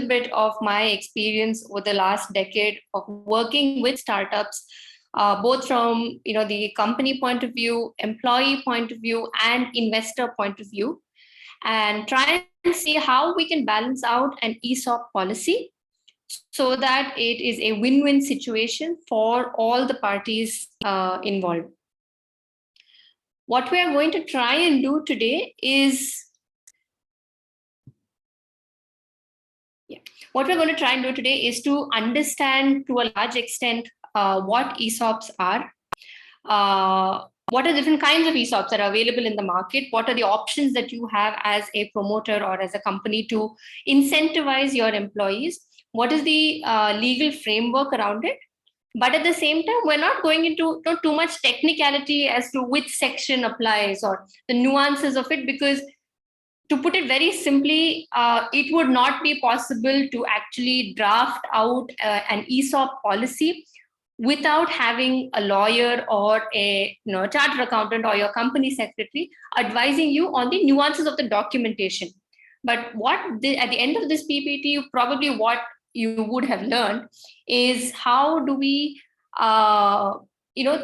bit of my experience over the last decade of working with startups, both from the company point of view, employee point of view, and investor point of view, and try and see how we can balance out an ESOP policy so that it is a win-win situation for all the parties involved. What we are going to try and do today is to understand to a large extent what ESOPs are, what are different kinds of ESOPs that are available in the market, what are the options that you have as a promoter or as a company to incentivize your employees, what is the legal framework around it. But at the same time, we're not going into too much technicality as to which section applies or the nuances of it, because to put it very simply, it would not be possible to actually draft out an ESOP policy without having a lawyer or a chartered accountant or your company secretary advising you on the nuances of the documentation. But at the end of this PPT, probably what you would have learned is how do we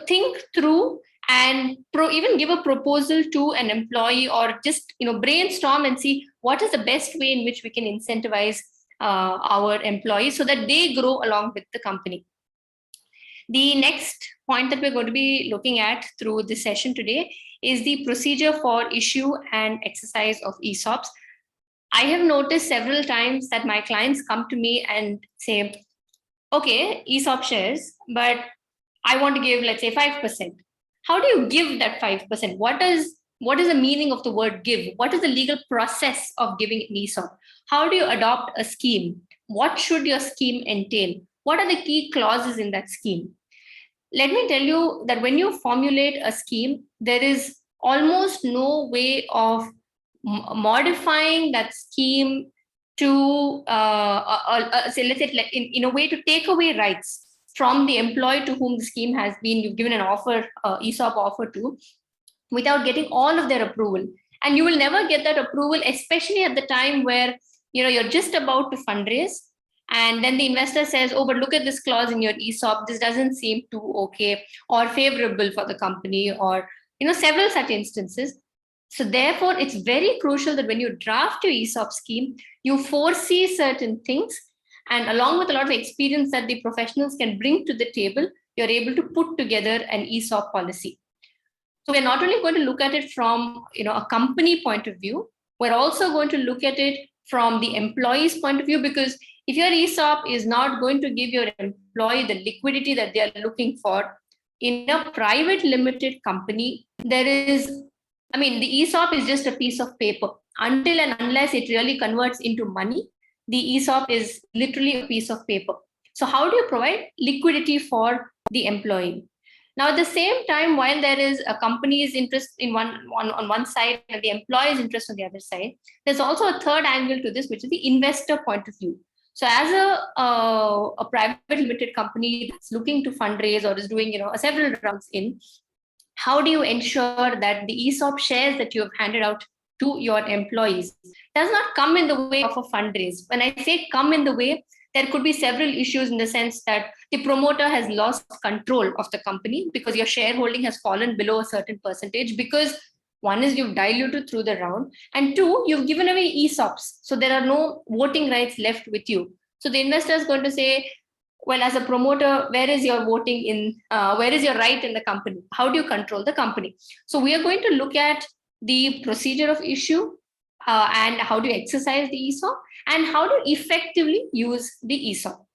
think through and even give a proposal to an employee, or just brainstorm and see what is the best way in which we can incentivize our employees so that they grow along with the company. The next point that we're going to be looking at through this session today is the procedure for issue and exercise of ESOPs. I have noticed several times that my clients come to me and say, okay, ESOP shares, but I want to give, let's say, 5%. How do you give that 5%? What is the meaning of the word give? What is the legal process of giving an ESOP? How do you adopt a scheme? What should your scheme entail? What are the key clauses in that scheme? Let me tell you that when you formulate a scheme, there is almost no way of modifying that scheme to say, let's say, in a way to take away rights from the employee to whom the scheme has been, you've given an offer, ESOP offer to, without getting all of their approval. And you will never get that approval, especially at the time where you're just about to fundraise. And then the investor says, oh, but look at this clause in your ESOP. This doesn't seem too okay or favorable for the company, or several such instances. So therefore, it's very crucial that when you draft your ESOP scheme, you foresee certain things. And along with a lot of experience that the professionals can bring to the table, you're able to put together an ESOP policy. So we're not only going to look at it from a company point of view, we're also going to look at it from the employee's point of view, because if your ESOP is not going to give your employee the liquidity that they are looking for, in a private limited company, the ESOP is just a piece of paper. Until and unless it really converts into money, the ESOP is literally a piece of paper. So how do you provide liquidity for the employee? Now, at the same time, while there is a company's interest on one side and the employee's interest on the other side, there's also a third angle to this, which is the investor point of view. So as a private limited company that's looking to fundraise or is doing several rounds in, how do you ensure that the ESOP shares that you have handed out to your employees does not come in the way of a fundraise? When I say come in the way, there could be several issues in the sense that the promoter has lost control of the company because your shareholding has fallen below a certain percentage, because one is you've diluted through the round, and two, you've given away ESOPs. So there are no voting rights left with you. So the investor is going to say, well, as a promoter, where is your voting in, where is your right in the company? How do you control the company? So we are going to look at the procedure of issue and how do you exercise the ESOP and how to effectively use the ESOP.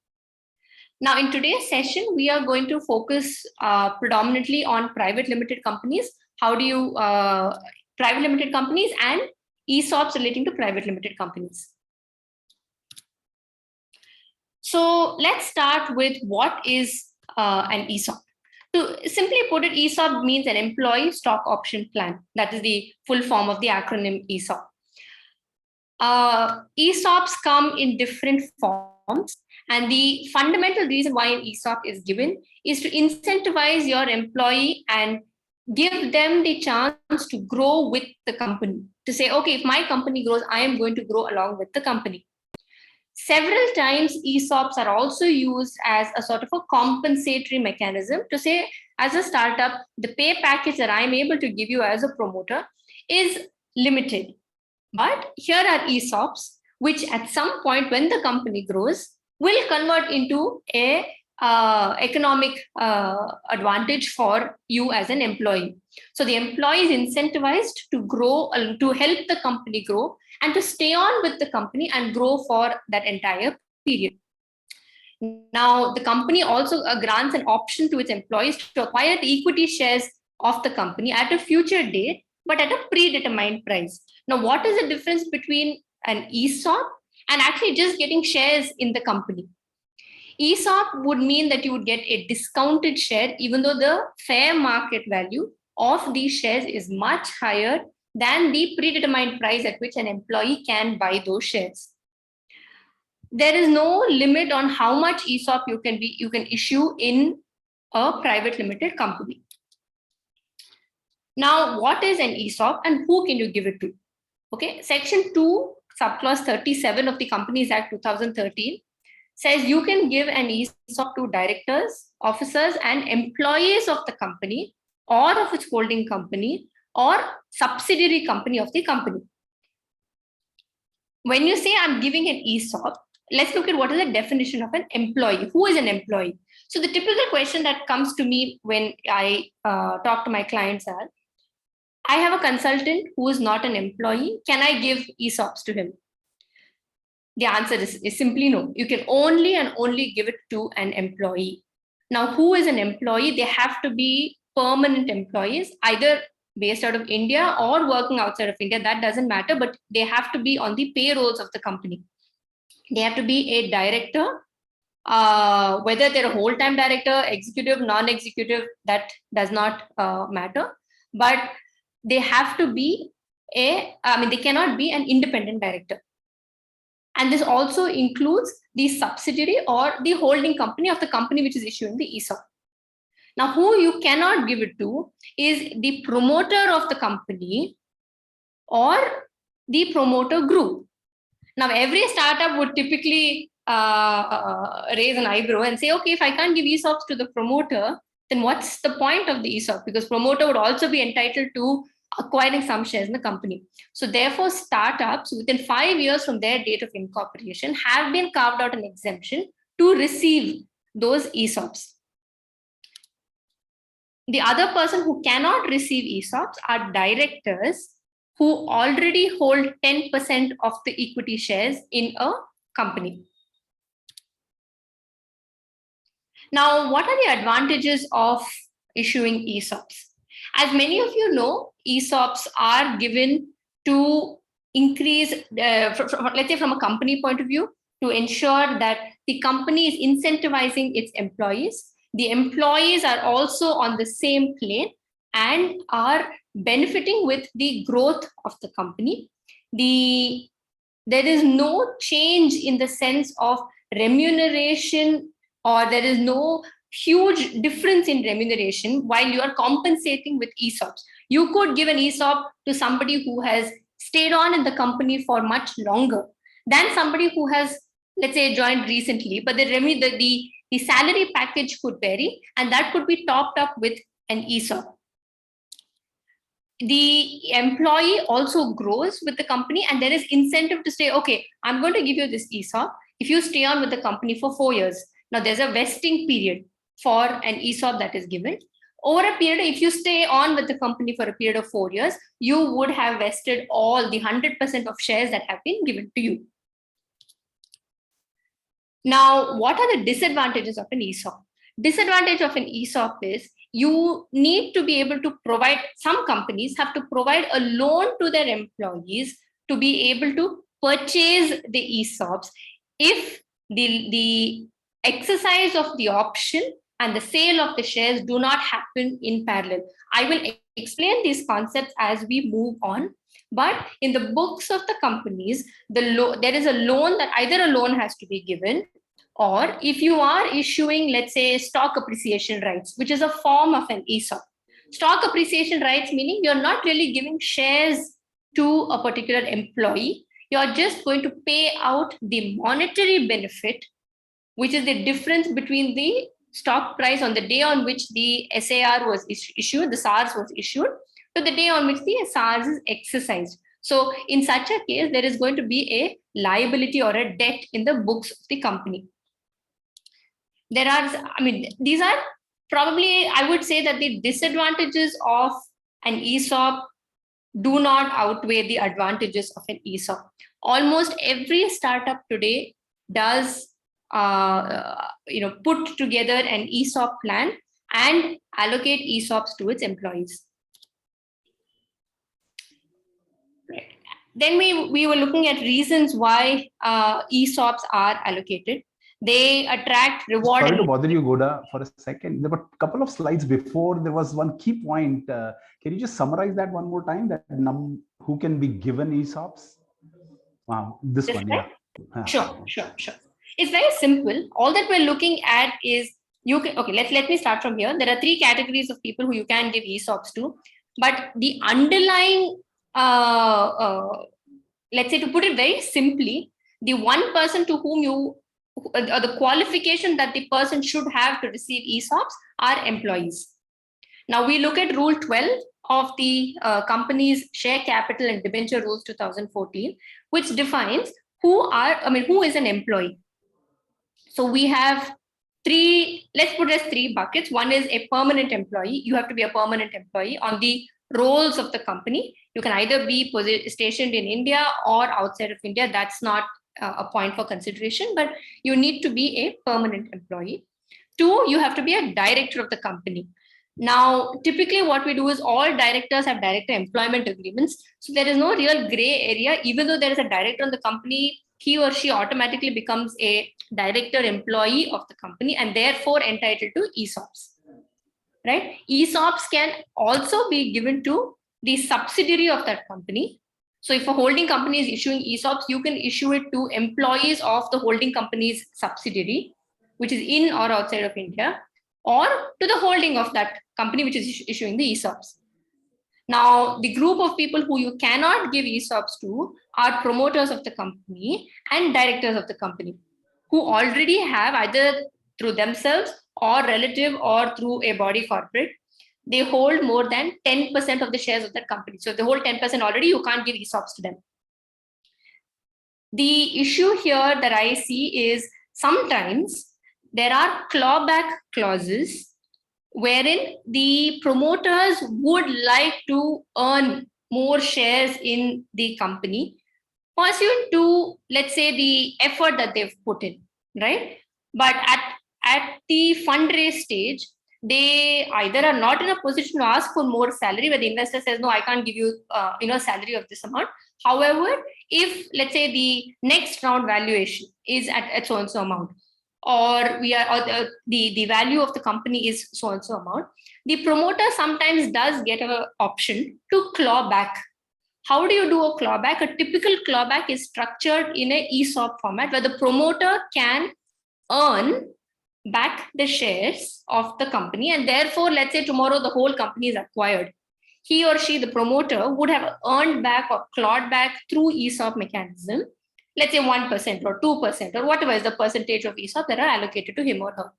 Now, in today's session, we are going to focus predominantly on private limited companies. How do you, private limited companies and ESOPs relating to private limited companies. So let's start with what is an ESOP. To simply put it, ESOP means an employee stock option plan. That is the full form of the acronym ESOP. ESOPs come in different forms, and the fundamental reason why an ESOP is given is to incentivize your employee and give them the chance to grow with the company. To say, okay, if my company grows, I am going to grow along with the company. Several times ESOPs are also used as a sort of a compensatory mechanism to say, as a startup, the pay package that I'm able to give you as a promoter is limited. But here are ESOPs, which at some point when the company grows, will convert into a economic advantage for you as an employee. So the employee is incentivized to grow, to help the company grow, and to stay on with the company and grow for that entire period. Now, the company also grants an option to its employees to acquire the equity shares of the company at a future date, but at a predetermined price. Now, what is the difference between an ESOP and actually just getting shares in the company? ESOP would mean that you would get a discounted share, even though the fair market value of these shares is much higher than the predetermined price at which an employee can buy those shares. There is no limit on how much ESOP you can issue in a private limited company. Now, what is an ESOP and who can you give it to? Okay, Section 2, subclause 37 of the Companies Act 2013 says you can give an ESOP to directors, officers, and employees of the company or of its holding company or subsidiary company of the company. When you say I'm giving an ESOP, let's look at what is the definition of an employee. Who is an employee? So the typical question that comes to me when I talk to my clients are, I have a consultant who is not an employee. Can I give ESOPs to him? The answer is simply no. You can only and only give it to an employee. Now, who is an employee? They have to be permanent employees, either based out of India or working outside of India. That doesn't matter, but they have to be on the payrolls of the company. They have to be a director, whether they're a whole-time director, executive, non-executive, that does not matter. But they have to be they cannot be an independent director. And this also includes the subsidiary or the holding company of the company which is issuing the ESOP. Now, who you cannot give it to is the promoter of the company or the promoter group. Now, every startup would typically raise an eyebrow and say, okay, if I can't give ESOPs to the promoter, then what's the point of the ESOP? Because promoter would also be entitled to acquiring some shares in the company. So therefore, startups within 5 years from their date of incorporation have been carved out an exemption to receive those ESOPs. The other person who cannot receive ESOPs are directors who already hold 10% of the equity shares in a company. Now, what are the advantages of issuing ESOPs? As many of you know, ESOPs are given to increase, let's say from a company point of view, to ensure that the company is incentivizing its employees. The employees are also on the same plane and are benefiting with the growth of the company. There is no change in the sense of remuneration, or there is no huge difference in remuneration while you are compensating with ESOPs. You could give an ESOP to somebody who has stayed on in the company for much longer than somebody who has, let's say, joined recently, but the salary package could vary, and that could be topped up with an ESOP. The employee also grows with the company, and there is incentive to say, okay, I'm going to give you this ESOP if you stay on with the company for 4 years. Now, there's a vesting period for an ESOP that is given. Over a period, if you stay on with the company for a period of 4 years, you would have vested all the 100% of shares that have been given to you. Now, what are the disadvantages of an ESOP? Disadvantage of an ESOP is you need to be able to provide, some companies have to provide a loan to their employees to be able to purchase the ESOPs if the exercise of the option and the sale of the shares do not happen in parallel. I will explain these concepts as we move on. But in the books of the companies, there is a loan that either a loan has to be given, or if you are issuing, let's say, stock appreciation rights, which is a form of an ESOP. Stock appreciation rights meaning you're not really giving shares to a particular employee. You're just going to pay out the monetary benefit, which is the difference between the stock price on the day on which the SAR was issued, the SARS was issued, to the day on which the SARS is exercised. So in such a case, there is going to be a liability or a debt in the books of the company. There are, these are probably, I would say that the disadvantages of an ESOP do not outweigh the advantages of an ESOP. Almost every startup today does put together an ESOP plan and allocate ESOPs to its employees. Right. Then we were looking at reasons why ESOPs are allocated. They attract reward. Sorry to bother you, Goda, for a second. There were a couple of slides before. There was one key point. Can you just summarize that one more time? That who can be given ESOPs? Wow, this one, yeah. Sure. It's very simple. All that we're looking at is you can. Okay, let me start from here. There are 3 categories of people who you can give ESOPs to, but the underlying, let's say, to put it very simply, the one person to whom you, or the qualification that the person should have to receive ESOPs are employees. Now we look at Rule 12 of the company's Share Capital and Debenture Rules 2014, which defines who is an employee. So we have 3, let's put it as 3 buckets. One is a permanent employee. You have to be a permanent employee on the rolls of the company. You can either be stationed in India or outside of India. That's not a point for consideration, but you need to be a permanent employee. 2, you have to be a director of the company. Now, typically what we do is all directors have director employment agreements. So there is no real gray area. Even though there is a director on the company, he or she automatically becomes a director employee of the company and therefore entitled to ESOPs. Right? ESOPs can also be given to the subsidiary of that company. So if a holding company is issuing ESOPs, you can issue it to employees of the holding company's subsidiary, which is in or outside of India, or to the holding of that company which is issuing the ESOPs. Now, the group of people who you cannot give ESOPs to are promoters of the company and directors of the company, who already have, either through themselves or relative or through a body corporate, they hold more than 10% of the shares of that company. So if they hold 10% already, you can't give ESOPs to them. The issue here that I see is sometimes there are clawback clauses wherein the promoters would like to earn more shares in the company pursuant to, let's say, the effort that they've put in, right? But at the fundraise stage, they either are not in a position to ask for more salary, where the investor says, no, I can't give you salary of this amount. However, if, let's say, the next round valuation is at so and so amount, or the value of the company is so and so amount, the promoter sometimes does get an option to claw back. How do you do a clawback? A typical clawback is structured in a ESOP format where the promoter can earn back the shares of the company, and therefore, let's say tomorrow the whole company is acquired. He or she, the promoter, would have earned back or clawed back through ESOP mechanism, let's say 1% or 2% or whatever is the percentage of ESOP that are allocated to him or her.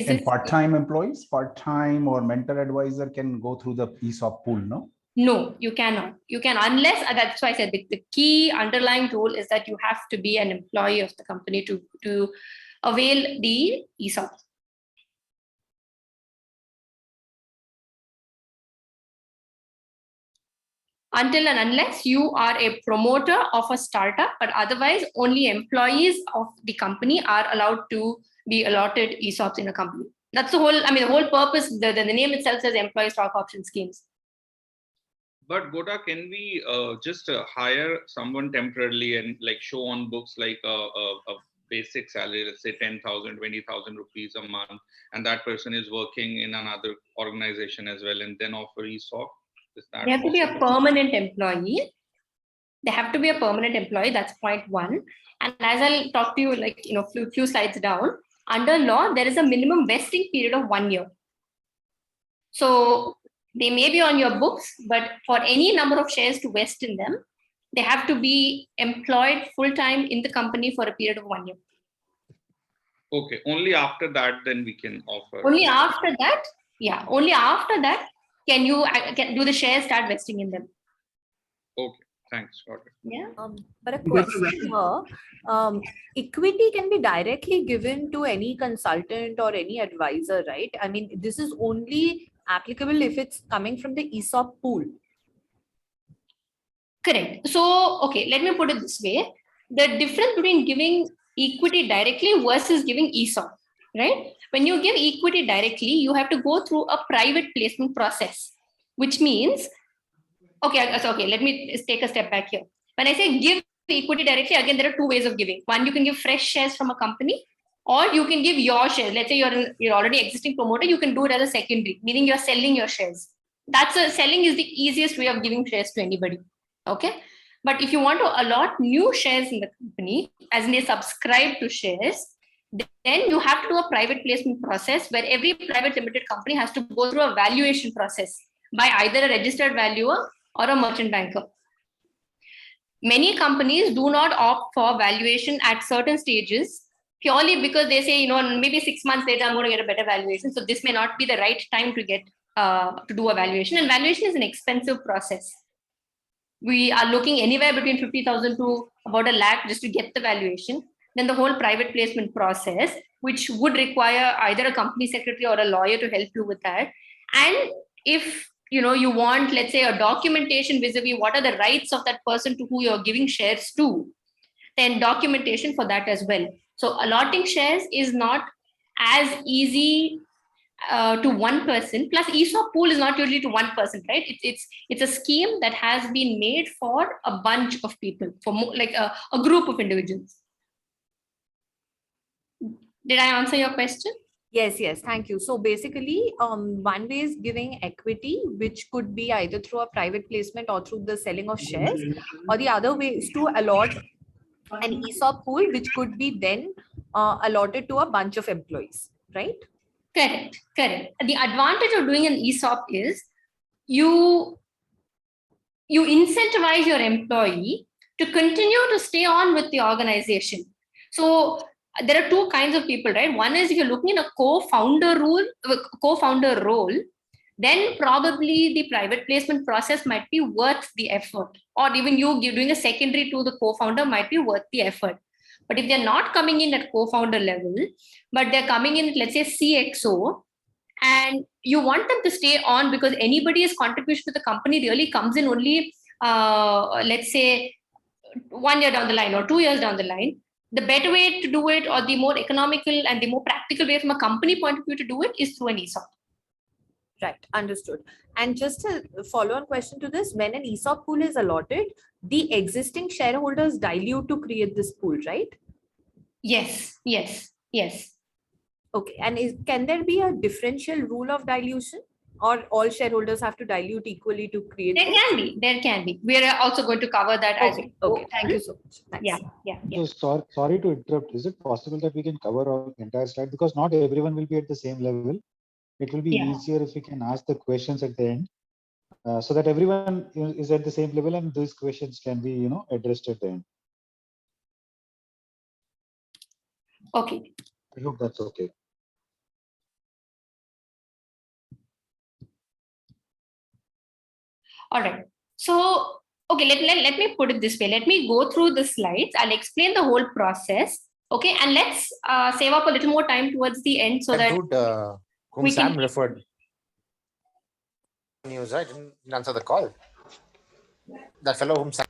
And part-time employees, part-time or mentor advisor can go through the ESOP pool, no? No, you cannot. You can, unless, that's why I said the key underlying rule is that you have to be an employee of the company to avail the ESOP. Until and unless you are a promoter of a startup, but otherwise only employees of the company are allowed to be allotted ESOPs in a company. That's the whole, the whole purpose, the name itself says employee stock option schemes. But Goda, can we just hire someone temporarily and like show on books like a basic salary, let's say 10,000, 20,000 rupees a month, and that person is working in another organization as well, and then offer ESOP? They have to be a permanent employee. They have to be a permanent employee. That's point 1. And as I'll talk to you, few slides down, under law, there is a minimum vesting period of 1 year. So They may be on your books, but for any number of shares to vest in them, they have to be employed full-time in the company for a period of 1 year. Okay, only after that then we can offer. Only after that, yeah, only after that can you do the shares start vesting in them. Okay, thanks. Got it. Yeah. But a question here, equity can be directly given to any consultant or any advisor, right? I mean, this is only applicable if it's coming from the ESOP pool. Correct. So, okay, let me put it this way. The difference between giving equity directly versus giving ESOP, right? When you give equity directly, you have to go through a private placement process, which means, okay, so okay, let me take a step back here. When I say give equity directly, again, there are two ways of giving. One, you can give fresh shares from a company, or you can give your shares. Let's say you're already existing promoter, you can do it as a secondary, meaning you're selling your shares. Selling is the easiest way of giving shares to anybody. Okay. But if you want to allot new shares in the company, as in they subscribe to shares, then you have to do a private placement process where every private limited company has to go through a valuation process by either a registered valuer or a merchant banker. Many companies do not opt for valuation at certain stages purely because they say, maybe 6 months later, I'm going to get a better valuation. So this may not be the right time to get to do a valuation. And valuation is an expensive process. We are looking anywhere between 50,000 to about 1 lakh just to get the valuation. Then the whole private placement process, which would require either a company secretary or a lawyer to help you with that. And if you want, let's say, a documentation vis-a-vis what are the rights of that person to who you're giving shares to, then documentation for that as well. So allotting shares is not as easy to one person. Plus, ESOP pool is not usually to one person, right? It's a scheme that has been made for a bunch of people, for like a group of individuals. Did I answer your question? Yes, thank you. So basically, one way is giving equity, which could be either through a private placement or through the selling of shares, or the other way is to allot an ESOP pool, which could be then allotted to a bunch of employees, right? Correct. The advantage of doing an ESOP is you incentivize your employee to continue to stay on with the organization. So there are two kinds of people, right? One is if you're looking at a co-founder role, then probably the private placement process might be worth the effort, or even you doing a secondary to the co-founder might be worth the effort. But if they're not coming in at co-founder level, but they're coming in, let's say CXO, and you want them to stay on because anybody's contribution to the company really comes in only, let's say, 1 year down the line or 2 years down the line, the better way to do it, or the more economical and the more practical way from a company point of view to do it, is through an ESOP. Right, understood. And just a follow-on question to this, when an ESOP pool is allotted, the existing shareholders dilute to create this pool, right? Yes. Okay, and can there be a differential rule of dilution, or all shareholders have to dilute equally to create? There can be. We are also going to cover that. Okay. Thank you so much. Thanks. Yeah. So sorry to interrupt. Is it possible that we can cover our entire slide, because not everyone will be at the same level? It will be easier if we can ask the questions at the end, so that everyone is at the same level and these questions can be, addressed at the end. Okay. I hope that's okay. All right. So, okay, let me put it this way. Let me go through the slides. I'll explain the whole process. Okay, and let's save up a little more time towards the end so that whom Sam referred. News, I didn't answer the call. That fellow whom Sam.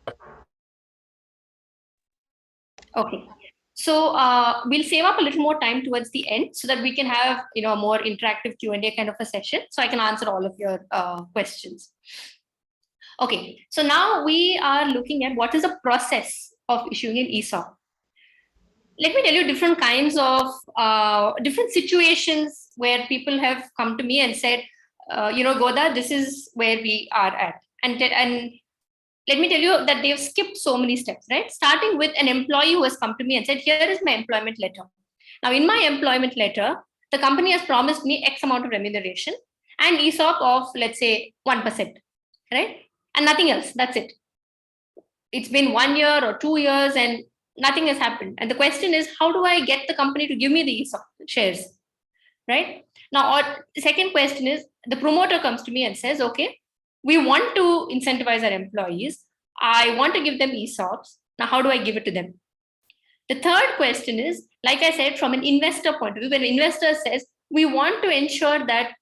Okay. So we'll save up a little more time towards the end so that we can have a more interactive Q&A kind of a session, so I can answer all of your questions. Okay, so now we are looking at what is the process of issuing an ESOP. Let me tell you different kinds of different situations where people have come to me and said, Goda, this is where we are at. And let me tell you that they've skipped so many steps, right? Starting with an employee who has come to me and said, here is my employment letter. Now, in my employment letter, the company has promised me X amount of remuneration. and ESOP of, let's say, 1%, right? And nothing else. That's it. It's been 1 year or 2 years and nothing has happened. And the question is, how do I get the company to give me the ESOP shares, right? Now, or the second question is, the promoter comes to me and says, okay, we want to incentivize our employees. I want to give them ESOPs. Now, how do I give it to them? The third question is, like I said, from an investor point of view, when an investor says, we want to ensure that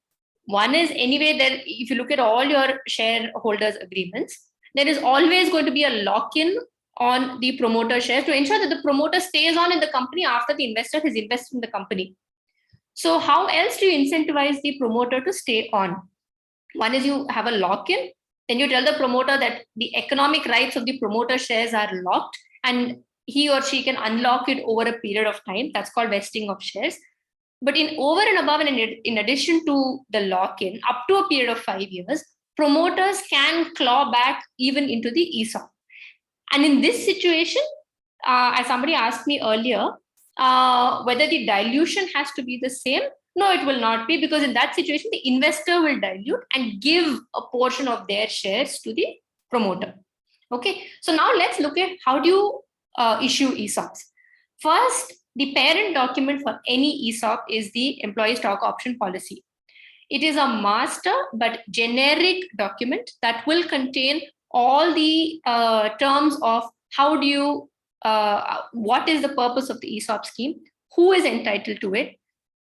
one is anyway, that if you look at all your shareholders agreements, there is always going to be a lock-in on the promoter shares to ensure that the promoter stays on in the company after the investor has invested in the company. So how else do you incentivize the promoter to stay on? One is you have a lock-in, then you tell the promoter that the economic rights of the promoter shares are locked and he or she can unlock it over a period of time. That's called vesting of shares. But in over and above and in addition to the lock-in, up to a period of 5 years, promoters can claw back even into the ESOP. And in this situation, as somebody asked me earlier, whether the dilution has to be the same. No, it will not be, because in that situation, the investor will dilute and give a portion of their shares to the promoter. Okay, so now let's look at how do you issue ESOPs. First, the parent document for any ESOP is the employee stock option policy. It is a master but generic document that will contain all the terms of how do you, what is the purpose of the ESOP scheme, who is entitled to it.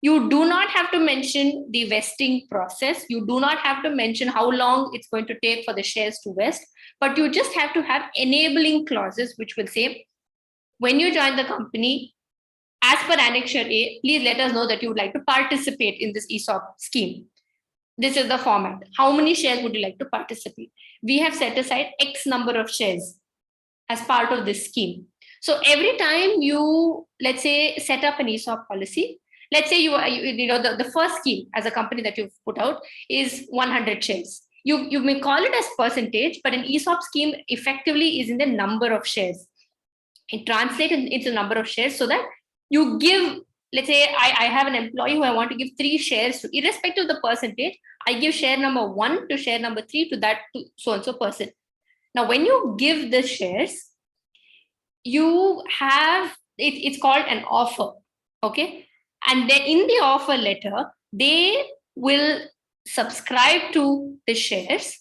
You do not have to mention the vesting process. You do not have to mention how long it's going to take for the shares to vest, but you just have to have enabling clauses which will say, when you join the company, as per Annexure A, please let us know that you would like to participate in this ESOP scheme. This is the format. How many shares would you like to participate? We have set aside X number of shares as part of this scheme. So every time you, let's say, set up an ESOP policy, let's say the first scheme as a company that you've put out is 100 shares. You may call it as percentage, but an ESOP scheme effectively is in the number of shares. It translates into the number of shares so that you give, let's say I have an employee who I want to give 3 shares to, irrespective of the percentage, I give share number 1 to share number 3 to that to so-and-so person. Now, when you give the shares, you have, it's called an offer, okay? And then in the offer letter, they will subscribe to the shares.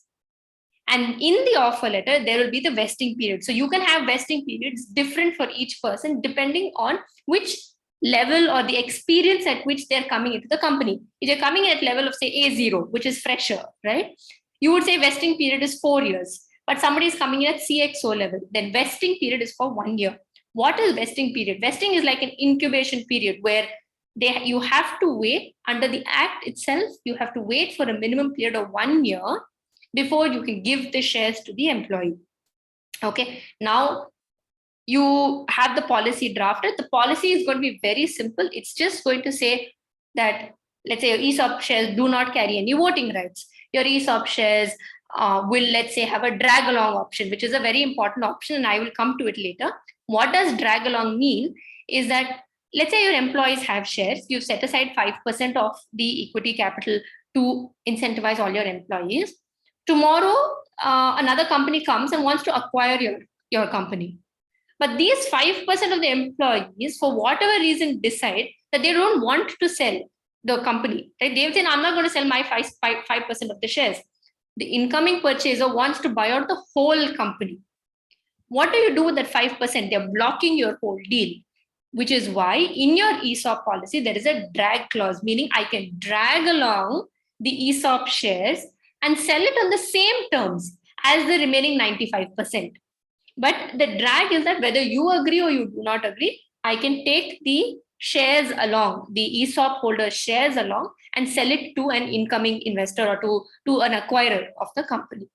And in the offer letter, there will be the vesting period. So you can have vesting periods different for each person, depending on which level or the experience at which they're coming into the company. If you're coming at level of, say, A0, which is fresher, right? You would say vesting period is 4 years. But somebody is coming in at CXO level, then vesting period is for 1 year. What is vesting period? Vesting is like an incubation period where you have to wait under the act itself. You have to wait for a minimum period of 1 year before you can give the shares to the employee. Okay, now you have the policy drafted. The policy is going to be very simple. It's just going to say that, let's say, your ESOP shares do not carry any voting rights. Your ESOP shares will, let's say, have a drag along option, which is a very important option, and I will come to it later. What does drag along mean is that, let's say your employees have shares, you've set aside 5% of the equity capital to incentivize all your employees. Tomorrow, another company comes and wants to acquire your company. But these 5% of the employees, for whatever reason, decide that they don't want to sell the company. Right? They say, I'm not going to sell my 5% of the shares. The incoming purchaser wants to buy out the whole company. What do you do with that 5%? They're blocking your whole deal, which is why in your ESOP policy, there is a drag clause, meaning I can drag along the ESOP shares and sell it on the same terms as the remaining 95%. But the drag is that whether you agree or you do not agree, I can take the shares along, the ESOP holder shares along, and sell it to an incoming investor or to an acquirer of the company.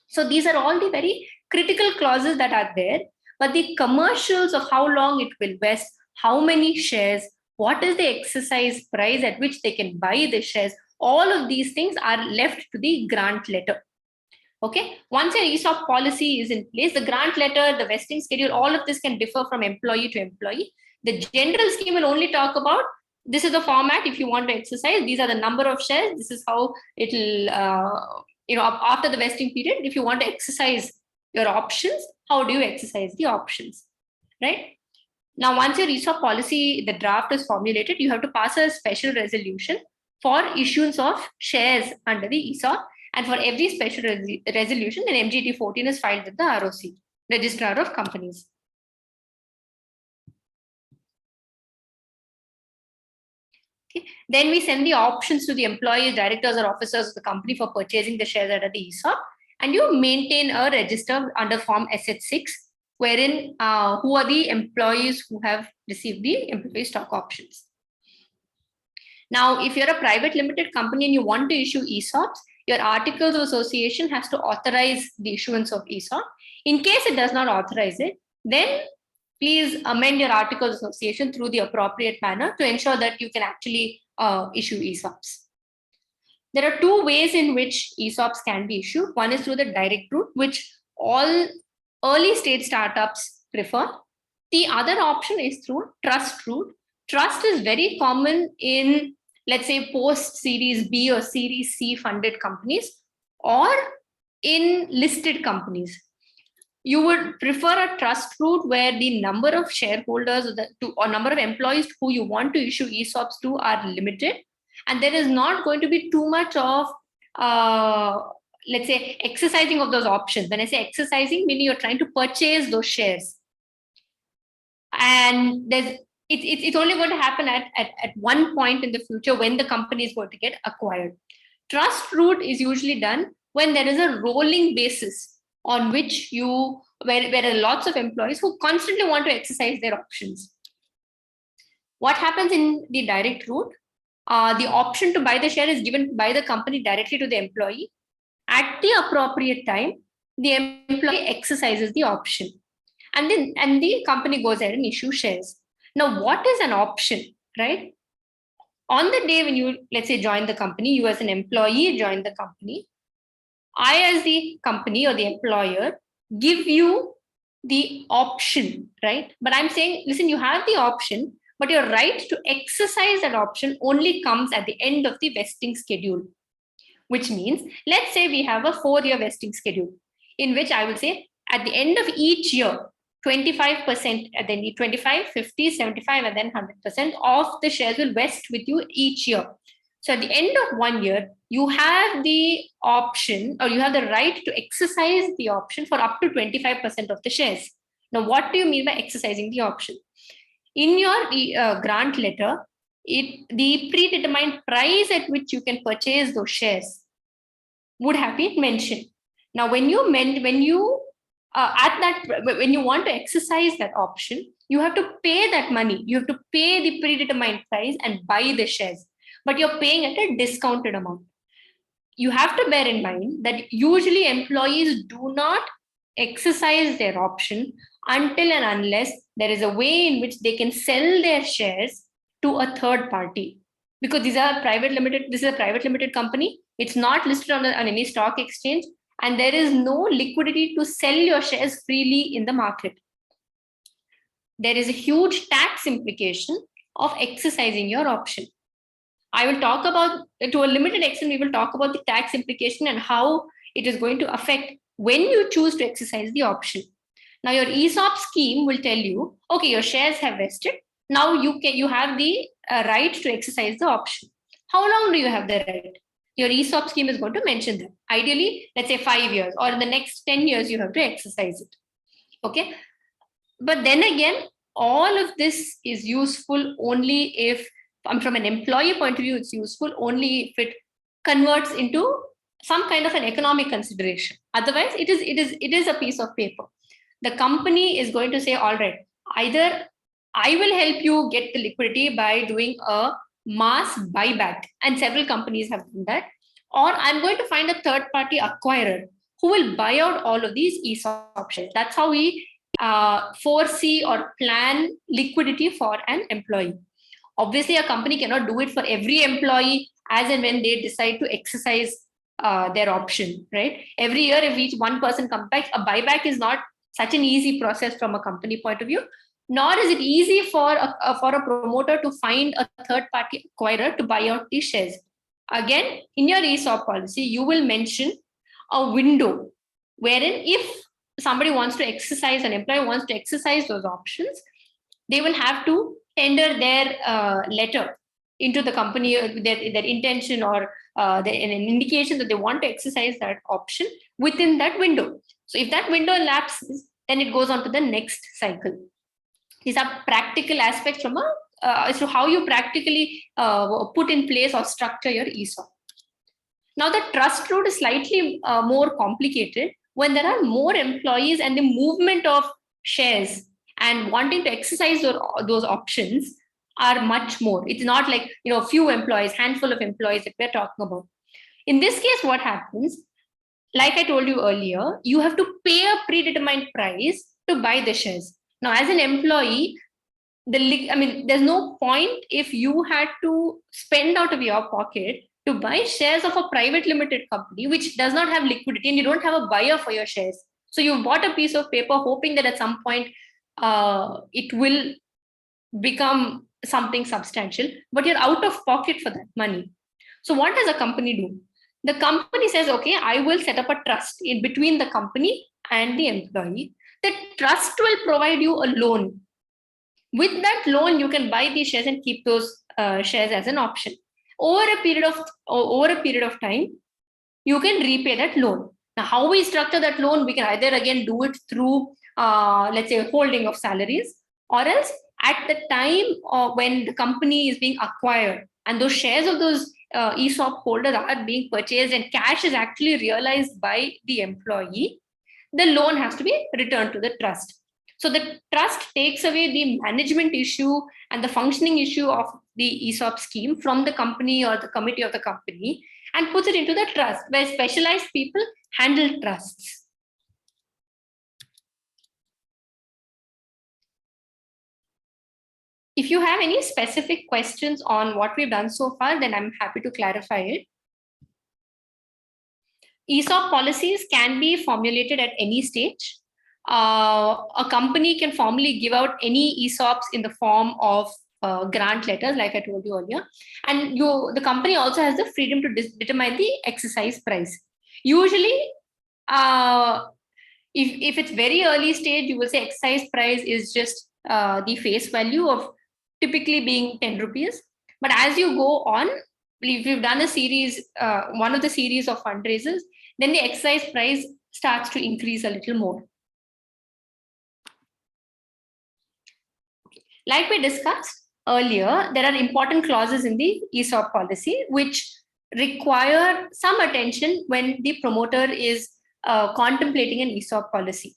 So these are all the very critical clauses that are there, but the commercials of how long it will vest, how many shares, what is the exercise price at which they can buy the shares, all of these things are left to the grant letter. Okay, once an ESOP policy is in place, the grant letter, the vesting schedule, all of this can differ from employee to employee. The general scheme will only talk about this is the format. If you want to exercise, these are the number of shares. This is how it'll, after the vesting period, if you want to exercise your options, how do you exercise the options, right? Now, once your ESOP policy, the draft is formulated, you have to pass a special resolution for issuance of shares under the ESOP. And for every special resolution, an MGT 14 is filed with the ROC, Registrar of Companies. Okay. Then we send the options to the employees, directors, or officers of the company for purchasing the shares under the ESOP. And you maintain a register under Form SH6, wherein who are the employees who have received the employee stock options. Now, if you're a private limited company and you want to issue ESOPs, your articles of association has to authorize the issuance of ESOP. In case it does not authorize it, then please amend your articles of association through the appropriate manner to ensure that you can actually issue ESOPs. There are two ways in which ESOPs can be issued. One is through the direct route, which all early stage startups prefer. The other option is through trust route. Trust is very common in, let's say, post Series B or Series C funded companies, or in listed companies. You would prefer a trust route where the number of shareholders or number of employees who you want to issue ESOPs to are limited, and there is not going to be too much of let's say exercising of those options. When I say exercising, meaning you're trying to purchase those shares, and it's only going to happen at one point in the future when the company is going to get acquired. Trust route is usually done when there is a rolling basis on which where there are lots of employees who constantly want to exercise their options. What happens in the direct route? The option to buy the share is given by the company directly to the employee. At the appropriate time, the employee exercises the option, and the company goes ahead and issues shares. Now, what is an option, right? On the day when you, let's say, join the company, you as an employee join the company, I as the company or the employer give you the option, right? But I'm saying, listen, you have the option, but your right to exercise that option only comes at the end of the vesting schedule, which means, let's say we have a 4-year vesting schedule, in which I will say at the end of each year, 25%, and then 25, 50, 75, and then 100% of the shares will vest with you each year. So at the end of 1 year, you have the option, or you have the right to exercise the option for up to 25% of the shares. Now, what do you mean by exercising the option? In your grant letter, the predetermined price at which you can purchase those shares would have been mentioned. Now, when you want to exercise that option, you have to pay that money. You have to pay the predetermined price and buy the shares, but you're paying at a discounted amount. You have to bear in mind that usually employees do not exercise their option until and unless there is a way in which they can sell their shares to a third party, because this is a private limited company. It's not listed on any stock exchange, and there is no liquidity to sell your shares freely in the market. There is a huge tax implication of exercising your option. I will talk about, to a limited extent, we will talk about the tax implication and how it is going to affect when you choose to exercise the option. Now, your ESOP scheme will tell you, okay, your shares have vested. Now you have the right to exercise the option. How long do you have the right? Your ESOP scheme is going to mention that. Ideally, let's say 5 years, or in the next 10 years, you have to exercise it. Okay. But then again, all of this is useful only if, from an employee point of view, it's useful only if it converts into some kind of an economic consideration. Otherwise, it is a piece of paper. The company is going to say, all right, either I will help you get the liquidity by doing a mass buyback, and several companies have done that, or I'm going to find a third party acquirer who will buy out all of these ESOP shares. That's how we foresee or plan liquidity for an employee. Obviously, a company cannot do it for every employee as and when they decide to exercise their option, right? Every year, if each one person comes back, a buyback is not such an easy process from a company point of view. nor is it easy for a promoter to find a third-party acquirer to buy out these shares. Again, in your ESOP policy, you will mention a window wherein if somebody wants to exercise, an employee wants to exercise those options, they will have to tender their letter into the company, their intention or an indication that they want to exercise that option within that window. So if that window elapses, then it goes on to the next cycle. These are practical aspects from as to how you practically put in place or structure your ESOP. Now, the trust route is slightly more complicated when there are more employees and the movement of shares and wanting to exercise those options are much more. It's not like, a few employees, handful of employees that we're talking about. In this case, what happens, like I told you earlier, you have to pay a predetermined price to buy the shares. Now, as an employee, there's no point if you had to spend out of your pocket to buy shares of a private limited company, which does not have liquidity and you don't have a buyer for your shares. So you bought a piece of paper hoping that at some point it will become something substantial, but you're out of pocket for that money. So what does a company do? The company says, okay, I will set up a trust in between the company and the employee. The trust will provide you a loan. With that loan, you can buy these shares and keep those shares as an option. Over a period of time, you can repay that loan. Now, how we structure that loan, we can either again do it through, let's say, holding of salaries, or else at the time when the company is being acquired and those shares of those ESOP holders are being purchased and cash is actually realized by the employee, the loan has to be returned to the trust. So the trust takes away the management issue and the functioning issue of the ESOP scheme from the company or the committee of the company and puts it into the trust where specialized people handle trusts. If you have any specific questions on what we've done so far, then I'm happy to clarify it. ESOP policies can be formulated at any stage. A company can formally give out any ESOPs in the form of grant letters, like I told you earlier. And the company also has the freedom to determine the exercise price. Usually, if it's very early stage, you will say exercise price is just the face value of typically being 10 rupees. But as you go on, if you've done a series, one of the series of fundraisers, then the exercise price starts to increase a little more. Like we discussed earlier, there are important clauses in the ESOP policy which require some attention when the promoter is contemplating an ESOP policy.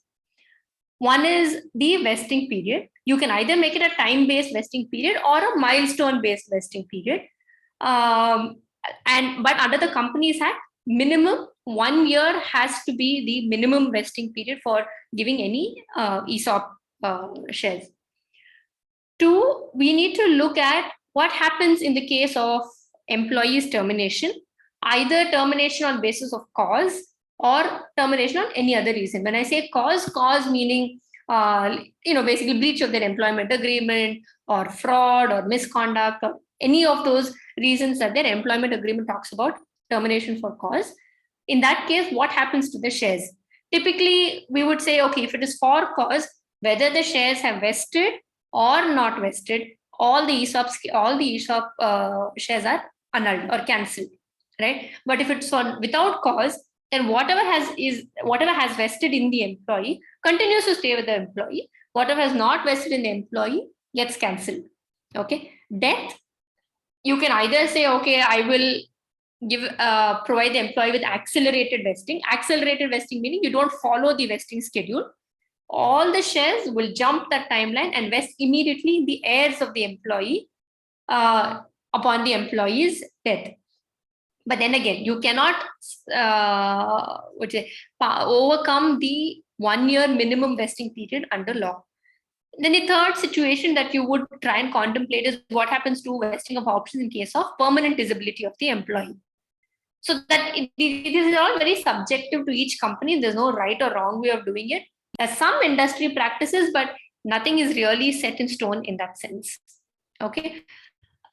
One is the vesting period. You can either make it a time-based vesting period or a milestone-based vesting period. But under the Companies Act, minimum 1 year has to be the minimum vesting period for giving any ESOP shares. 2, we need to look at what happens in the case of employees' termination, either termination on basis of cause or termination on any other reason. When I say cause meaning, basically breach of their employment agreement or fraud or misconduct or any of those reasons that their employment agreement talks about, termination for cause. In that case, what happens to the shares? Typically, we would say, okay, if it is for cause, whether the shares have vested or not vested, all the ESOP shares are annulled or cancelled, right? But if it's without cause, then whatever has vested in the employee continues to stay with the employee. Whatever has not vested in the employee gets cancelled. Okay. Death, you can either say, okay, I will provide the employee with accelerated vesting. Accelerated vesting meaning you don't follow the vesting schedule. All the shares will jump that timeline and vest immediately in the heirs of the employee upon the employee's death. But then again, you cannot overcome the 1 year minimum vesting period under law. Then the third situation that you would try and contemplate is what happens to vesting of options in case of permanent disability of the employee. So that it is all very subjective to each company. There's no right or wrong way of doing it. There's some industry practices, but Nothing is really set in stone in that sense. Okay.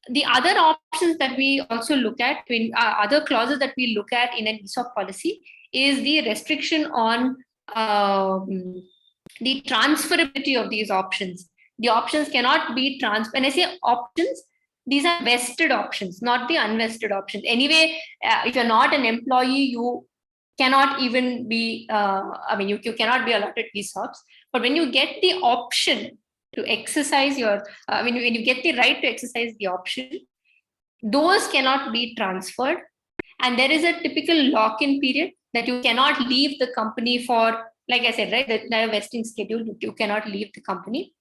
The other options that we also look at, other clauses that we look at in an ESOP policy, is the restriction on the transferability of these options. The options cannot be transferred. When I say options, these are vested options, not the unvested options. Anyway, if you're not an employee, you cannot even be, you cannot be allotted ESOPs. But when you get the option to exercise your, when you get the right to exercise the option, those cannot be transferred. And there is a typical lock-in period that you cannot leave the company for, like I said, right, the vesting schedule, you cannot leave the company.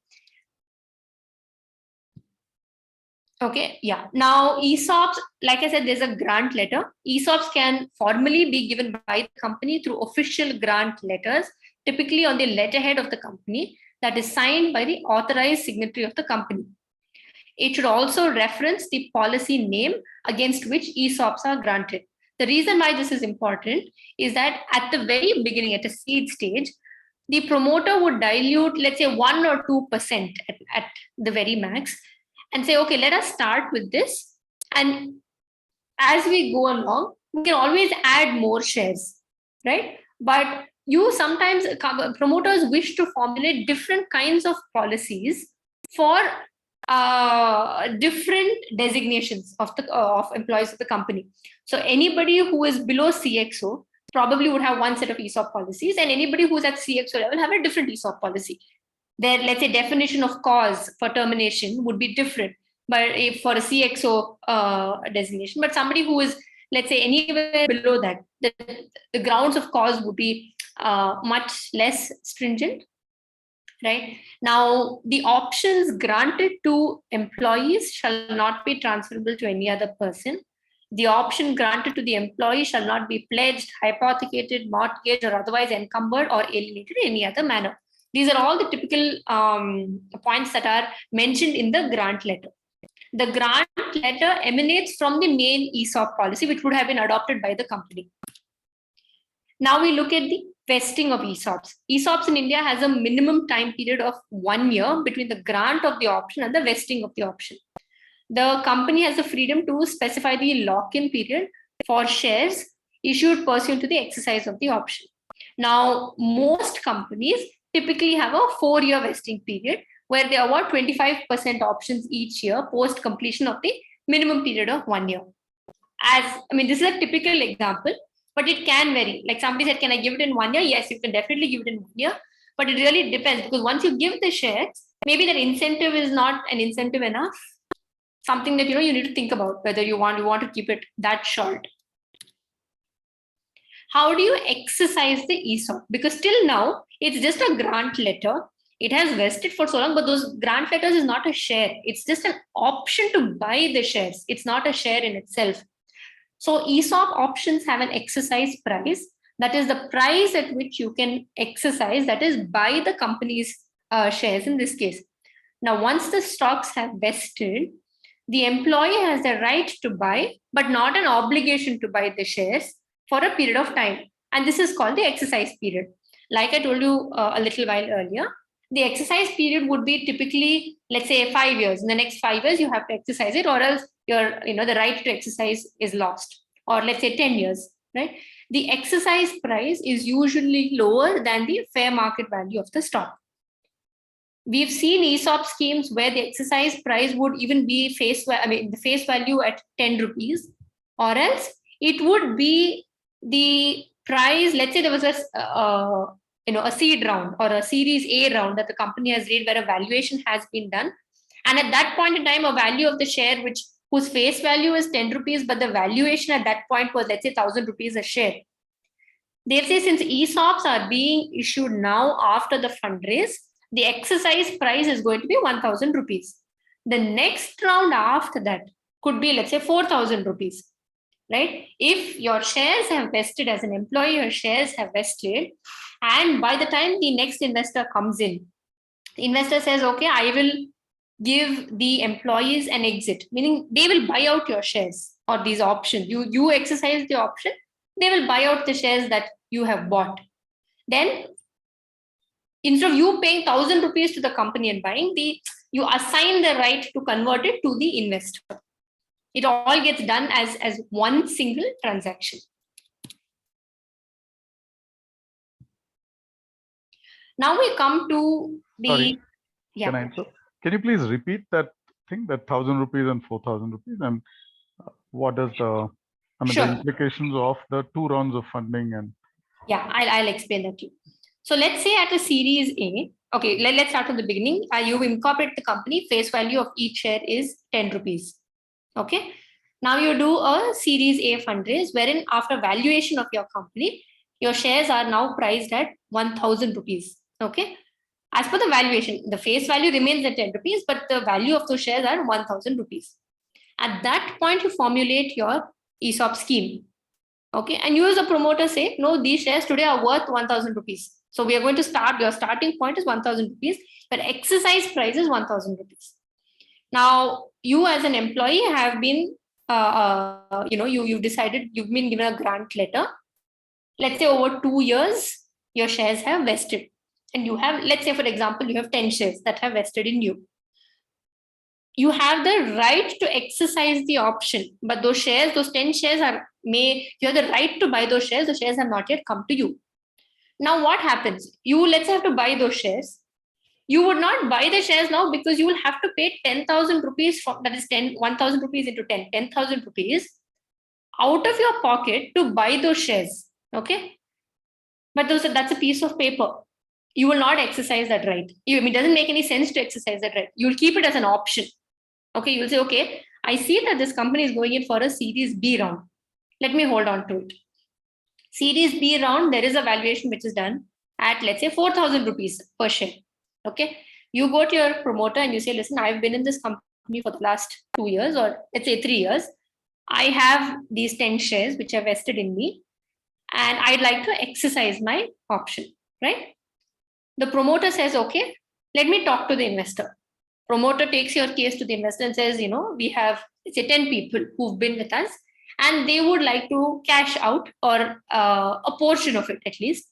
Okay, yeah. Now, ESOPs, like I said, there's a grant letter. ESOPs can formally be given by the company through official grant letters, typically on the letterhead of the company, that is signed by the authorized signatory of the company. It should also reference the policy name against which ESOPs are granted. The reason why this is important is that at the very beginning, at a seed stage, the promoter would dilute, let's say 1 or 2% at the very max, and say, okay, let us start with this. And as we go along, we can always add more shares, right? But you sometimes, promoters wish to formulate different kinds of policies for different designations of the of employees of the company. So anybody who is below CXO probably would have one set of ESOP policies, and anybody who's at CXO level have a different ESOP policy. Their, let's say, definition of cause for termination would be different, but for a CXO designation. But somebody who is, let's say, anywhere below that, the grounds of cause would be much less stringent. Right now, the options granted to employees shall not be transferable to any other person. The option granted to the employee shall not be pledged, hypothecated, mortgaged, or otherwise encumbered or alienated in any other manner. These are all the typical points that are mentioned in the grant letter. The grant letter emanates from the main ESOP policy, which would have been adopted by the company. Now we look at the vesting of ESOPs. ESOPs in India has a minimum time period of 1 year between the grant of the option and the vesting of the option. The company has the freedom to specify the lock-in period for shares issued pursuant to the exercise of the option. Now, most companies typically have a 4-year vesting period where they award 25% options each year post completion of the minimum period of 1 year. This is a typical example, but it can vary. Like somebody said, can I give it in 1 year? Yes, you can definitely give it in 1 year, but it really depends, because once you give the shares, maybe that incentive is not an incentive enough. Something that you need to think about whether you want to keep it that short. How do you exercise the ESOP? Because till now, it's just a grant letter. It has vested for so long, but those grant letters is not a share. It's just an option to buy the shares. It's not a share in itself. So ESOP options have an exercise price. That is the price at which you can exercise, that is buy the company's shares in this case. Now, once the stocks have vested, the employee has the right to buy, but not an obligation to buy the shares for a period of time. And this is called the exercise period. Like I told you a little while earlier, the exercise period would be typically, let's say, 5 years. In the next 5 years, you have to exercise it, or else the right to exercise is lost. Or let's say 10 years, right? The exercise price is usually lower than the fair market value of the stock. We've seen ESOP schemes where the exercise price would even be the face value at 10 rupees, or else it would be the price. Let's say there was a seed round or a series A round that the company has raised where a valuation has been done. And at that point in time, a value of the share whose face value is 10 rupees, but the valuation at that point was, let's say, 1,000 rupees a share. They say since ESOPs are being issued now after the fundraise, the exercise price is going to be 1,000 rupees. The next round after that could be, let's say, 4,000 rupees, right? If your shares have vested as an employee, your shares have vested, and by the time the next investor comes in, the investor says, okay, I will give the employees an exit, meaning they will buy out your shares or these options. You exercise the option, they will buy out the shares that you have bought. Then instead of you paying 1,000 rupees to the company and buying, you assign the right to convert it to the investor. It all gets done as one single transaction. Now we come to the. Sorry, yeah. Can I answer? Can you please repeat that thing, that 1,000 rupees and 4,000 rupees, and what does the, I mean, Sure. the implications of the 2 rounds of funding? And yeah, I'll explain that to you. So let's say at a series A, okay, let's start from the beginning. You incorporate the company, face value of each share is 10 rupees. Okay. Now you do a series A fundraise, wherein after valuation of your company, your shares are now priced at 1,000 rupees. Okay. As per the valuation, the face value remains at 10 rupees, but the value of those shares are 1,000 rupees. At that point, you formulate your ESOP scheme. Okay. And you as a promoter say, no, these shares today are worth 1,000 rupees. So we are going to start, your starting point is 1,000 rupees, but exercise price is 1,000 rupees. Now, you as an employee have been, you've decided, you've been given a grant letter. Let's say over 2 years, your shares have vested. And you have, let's say, for example, you have 10 shares that have vested in you. You have the right to exercise the option, but those shares, those 10 shares you have the right to buy those shares. The shares have not yet come to you. Now, what happens? You, let's say, have to buy those shares. You would not buy the shares now because you will have to pay 10,000 rupees, that is 1,000 rupees into 10,000 rupees out of your pocket to buy those shares. Okay. But that's a piece of paper. You will not exercise that right. It doesn't make any sense to exercise that right. You'll keep it as an option. Okay. You'll say, okay, I see that this company is going in for a series B round. Let me hold on to it. Series B round, there is a valuation which is done at, let's say, 4,000 rupees per share. Okay. You go to your promoter and you say, listen, I've been in this company for the last 2 years, or let's say 3 years. I have these 10 shares which are vested in me, and I'd like to exercise my option, right? The promoter says, okay, let me talk to the investor. Promoter takes your case to the investor and says, we have, say, 10 people who've been with us, and they would like to cash out, or a portion of it at least,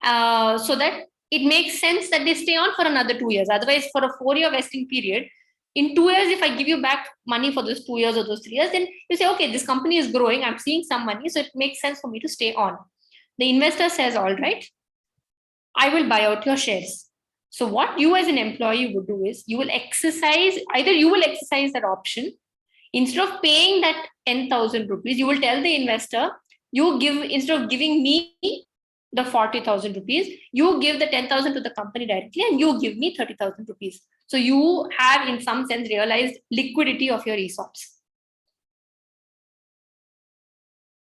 so that it makes sense that they stay on for another 2 years. Otherwise, for a 4-year vesting period, in 2 years, if I give you back money for those 2 years or those 3 years, then you say, okay, this company is growing, I'm seeing some money, so it makes sense for me to stay on. The investor says, all right, I will buy out your shares. So what you as an employee would do is, you will exercise that option. Instead of paying that 10,000 rupees, you will tell the investor, instead of giving me the 40,000 rupees, you give the 10,000 to the company directly, and you give me 30,000 rupees. So you have, in some sense, realized liquidity of your ESOPs.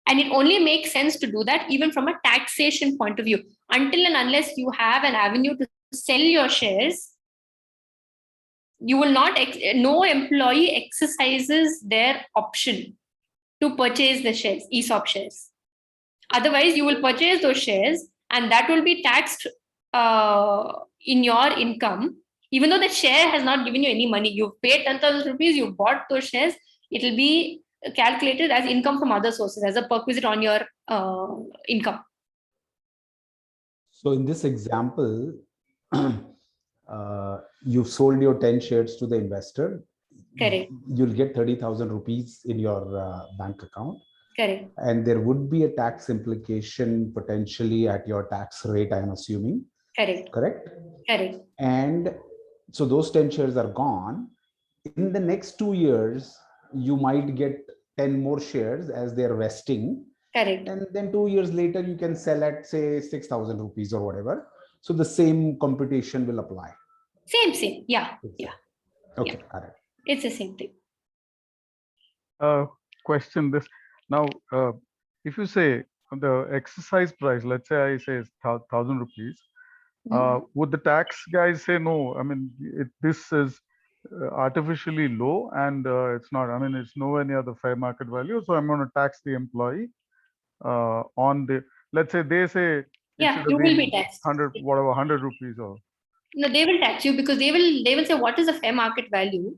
And it only makes sense to do that even from a taxation point of view. Until and unless you have an avenue to sell your shares, you will not, no employee exercises their option to purchase the shares, ESOP shares. Otherwise, you will purchase those shares, and that will be taxed in your income. Even though the share has not given you any money, you've paid 10,000 rupees, you bought those shares, it will be calculated as income from other sources, as a perquisite on your income. So in this example, you sold your 10 shares to the investor. Correct. You'll get 30,000 rupees in your bank account. Correct. And there would be a tax implication potentially at your tax rate, I'm assuming. Correct. Correct? Correct. And so those 10 shares are gone. In the next 2 years, you might get 10 more shares as they're vesting. Correct. And then 2 years later, you can sell at, say, 6,000 rupees or whatever. So the same computation will apply. Same. Yeah. Yeah. Okay. Yeah. All right. It's the same thing. Question this now, if you say the exercise price, let's say I say it's 1,000 rupees, would the tax guys say, no, I mean, this is artificially low, and it's not, I mean, it's nowhere near the fair market value, so I'm going to tax the employee on the, let's say they say, yeah, you will be taxed. 100 rupees or. No, they will tax you, because they will say, what is the fair market value,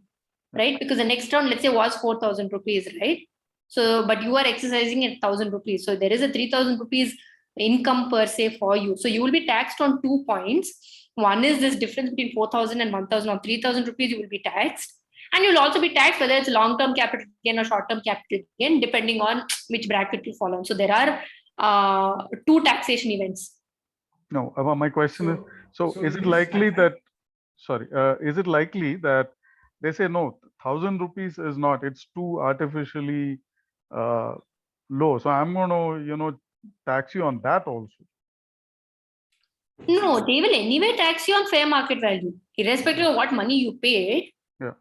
right? Because the next round, let's say, was 4,000 rupees, right? So, but you are exercising at 1,000 rupees. So there is a 3,000 rupees income per se for you. So you will be taxed on 2 points. One is this difference between 4,000 and 1,000 or 3,000 rupees, you will be taxed. And you'll also be taxed whether it's long-term capital gain or short-term capital gain, depending on which bracket you fall on. So there are 2 taxation events. No, my question is, so is it likely that, is it likely that they say, no, 1,000 rupees is not, it's too artificially low. So I'm going to, tax you on that also. No, they will anyway tax you on fair market value, irrespective of what money you paid. Yeah.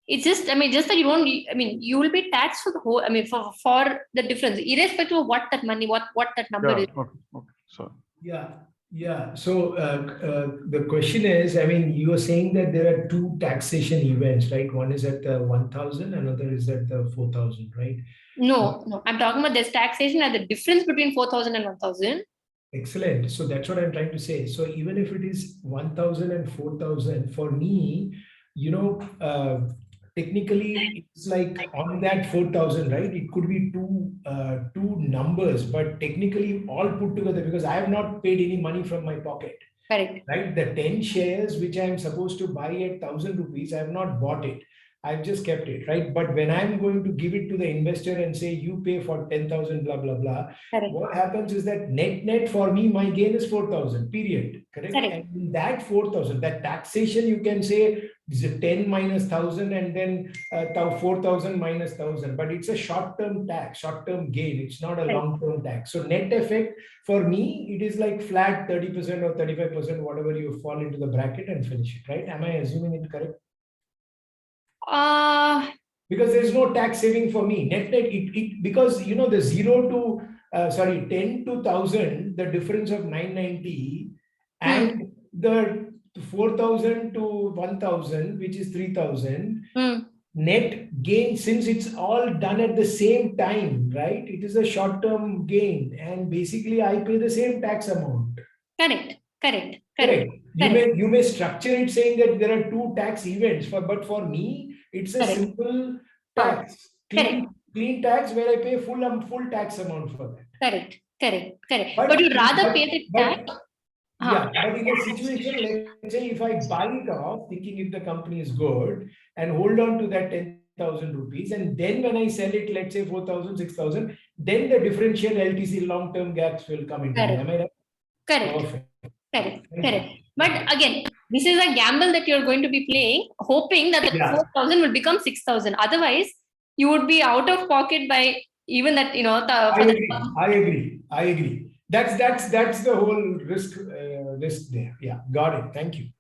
It's just, just that you don't, you will be taxed for the whole, for the difference, irrespective of what that money, what that number is. Okay. So. Yeah. So the question is, you are saying that there are 2 taxation events, right? One is at the 1,000, another is at the 4,000, right? No. I'm talking about this taxation at the difference between 4,000 and 1,000. Excellent. So that's what I'm trying to say. So even if it is 1,000 and 4,000, for me, technically it's like on that 4,000, right? It could be two numbers, but technically all put together, because I have not paid any money from my pocket. Correct. Right? The 10 shares which I am supposed to buy at 1,000 rupees, I have not bought it. I've just kept it, right? But when I'm going to give it to the investor and say, you pay for 10,000, blah, blah, blah, correct, what happens is that net for me, my gain is 4,000, period. Correct? Correct. And in that 4,000, that taxation, you can say is a 10 minus 1,000 and then 4,000 minus 1,000. But it's a short-term tax, short-term gain. It's not a Correct. long-term tax. So net effect for me, it is like flat 30% or 35%, whatever you fall into the bracket and finish it, right? Am I assuming it correct? Because there's no tax saving for me. Net, because the 10 to 1,000, the difference of 990 and the 4,000 to 1,000, which is 3,000, net gain, since it's all done at the same time, right? It is a short-term gain, and basically I pay the same tax amount. Correct. You may structure it saying that there are 2 tax events, but for me, it's a Correct. simple tax, clean tax where I pay full tax amount for that. Correct. But you'd rather pay the tax. Yeah, but in a situation, let's say if I buy it off, thinking if the company is good, and hold on to that 10,000 rupees, and then when I sell it, let's say 4,000, 6,000, then the differential LTC long-term gaps will come into me. Am I right? Correct. But again, this is a gamble that you're going to be playing, hoping that the 4,000 will become 6,000. Otherwise, you would be out of pocket by even that, I agree. That's the whole risk there. Yeah, got it. Thank you.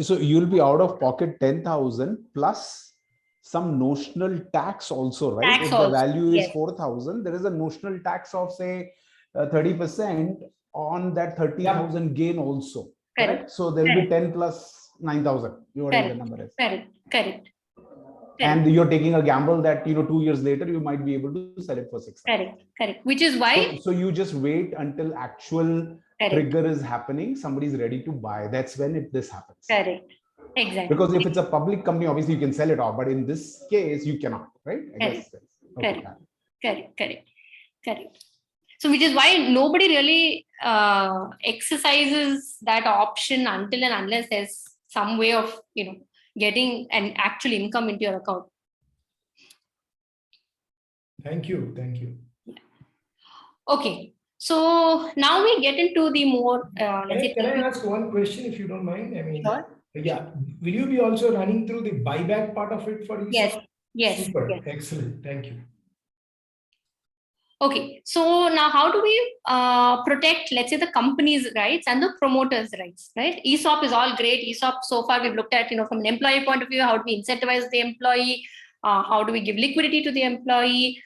So you'll be out of pocket 10,000 plus some notional tax also, right? If the value is 4,000, there is a notional tax of say 30% on that 30,000 gain also. Correct. So there will be 10 plus 9,000. Whatever the number is. Correct. And you're taking a gamble that 2 years later you might be able to sell it for 6,000. Correct. Which is why. So you just wait until actual trigger is happening. Somebody's ready to buy. That's when this happens. Correct. Exactly. Because if it's a public company, obviously you can sell it off, but in this case you cannot, right? Correct. So which is why nobody really exercises that option until and unless there's some way of getting an actual income into your account. Thank you. Okay. So now we get into the more. Can I ask one question if you don't mind? Sure. Yeah. Will you be also running through the buyback part of it for you? Yes. Super. Yes. Excellent. Thank you. Okay, so now how do we protect, let's say, the company's rights and the promoter's rights, right? ESOP is all great. ESOP, so far we've looked at, from an employee point of view, how do we incentivize the employee? How do we give liquidity to the employee?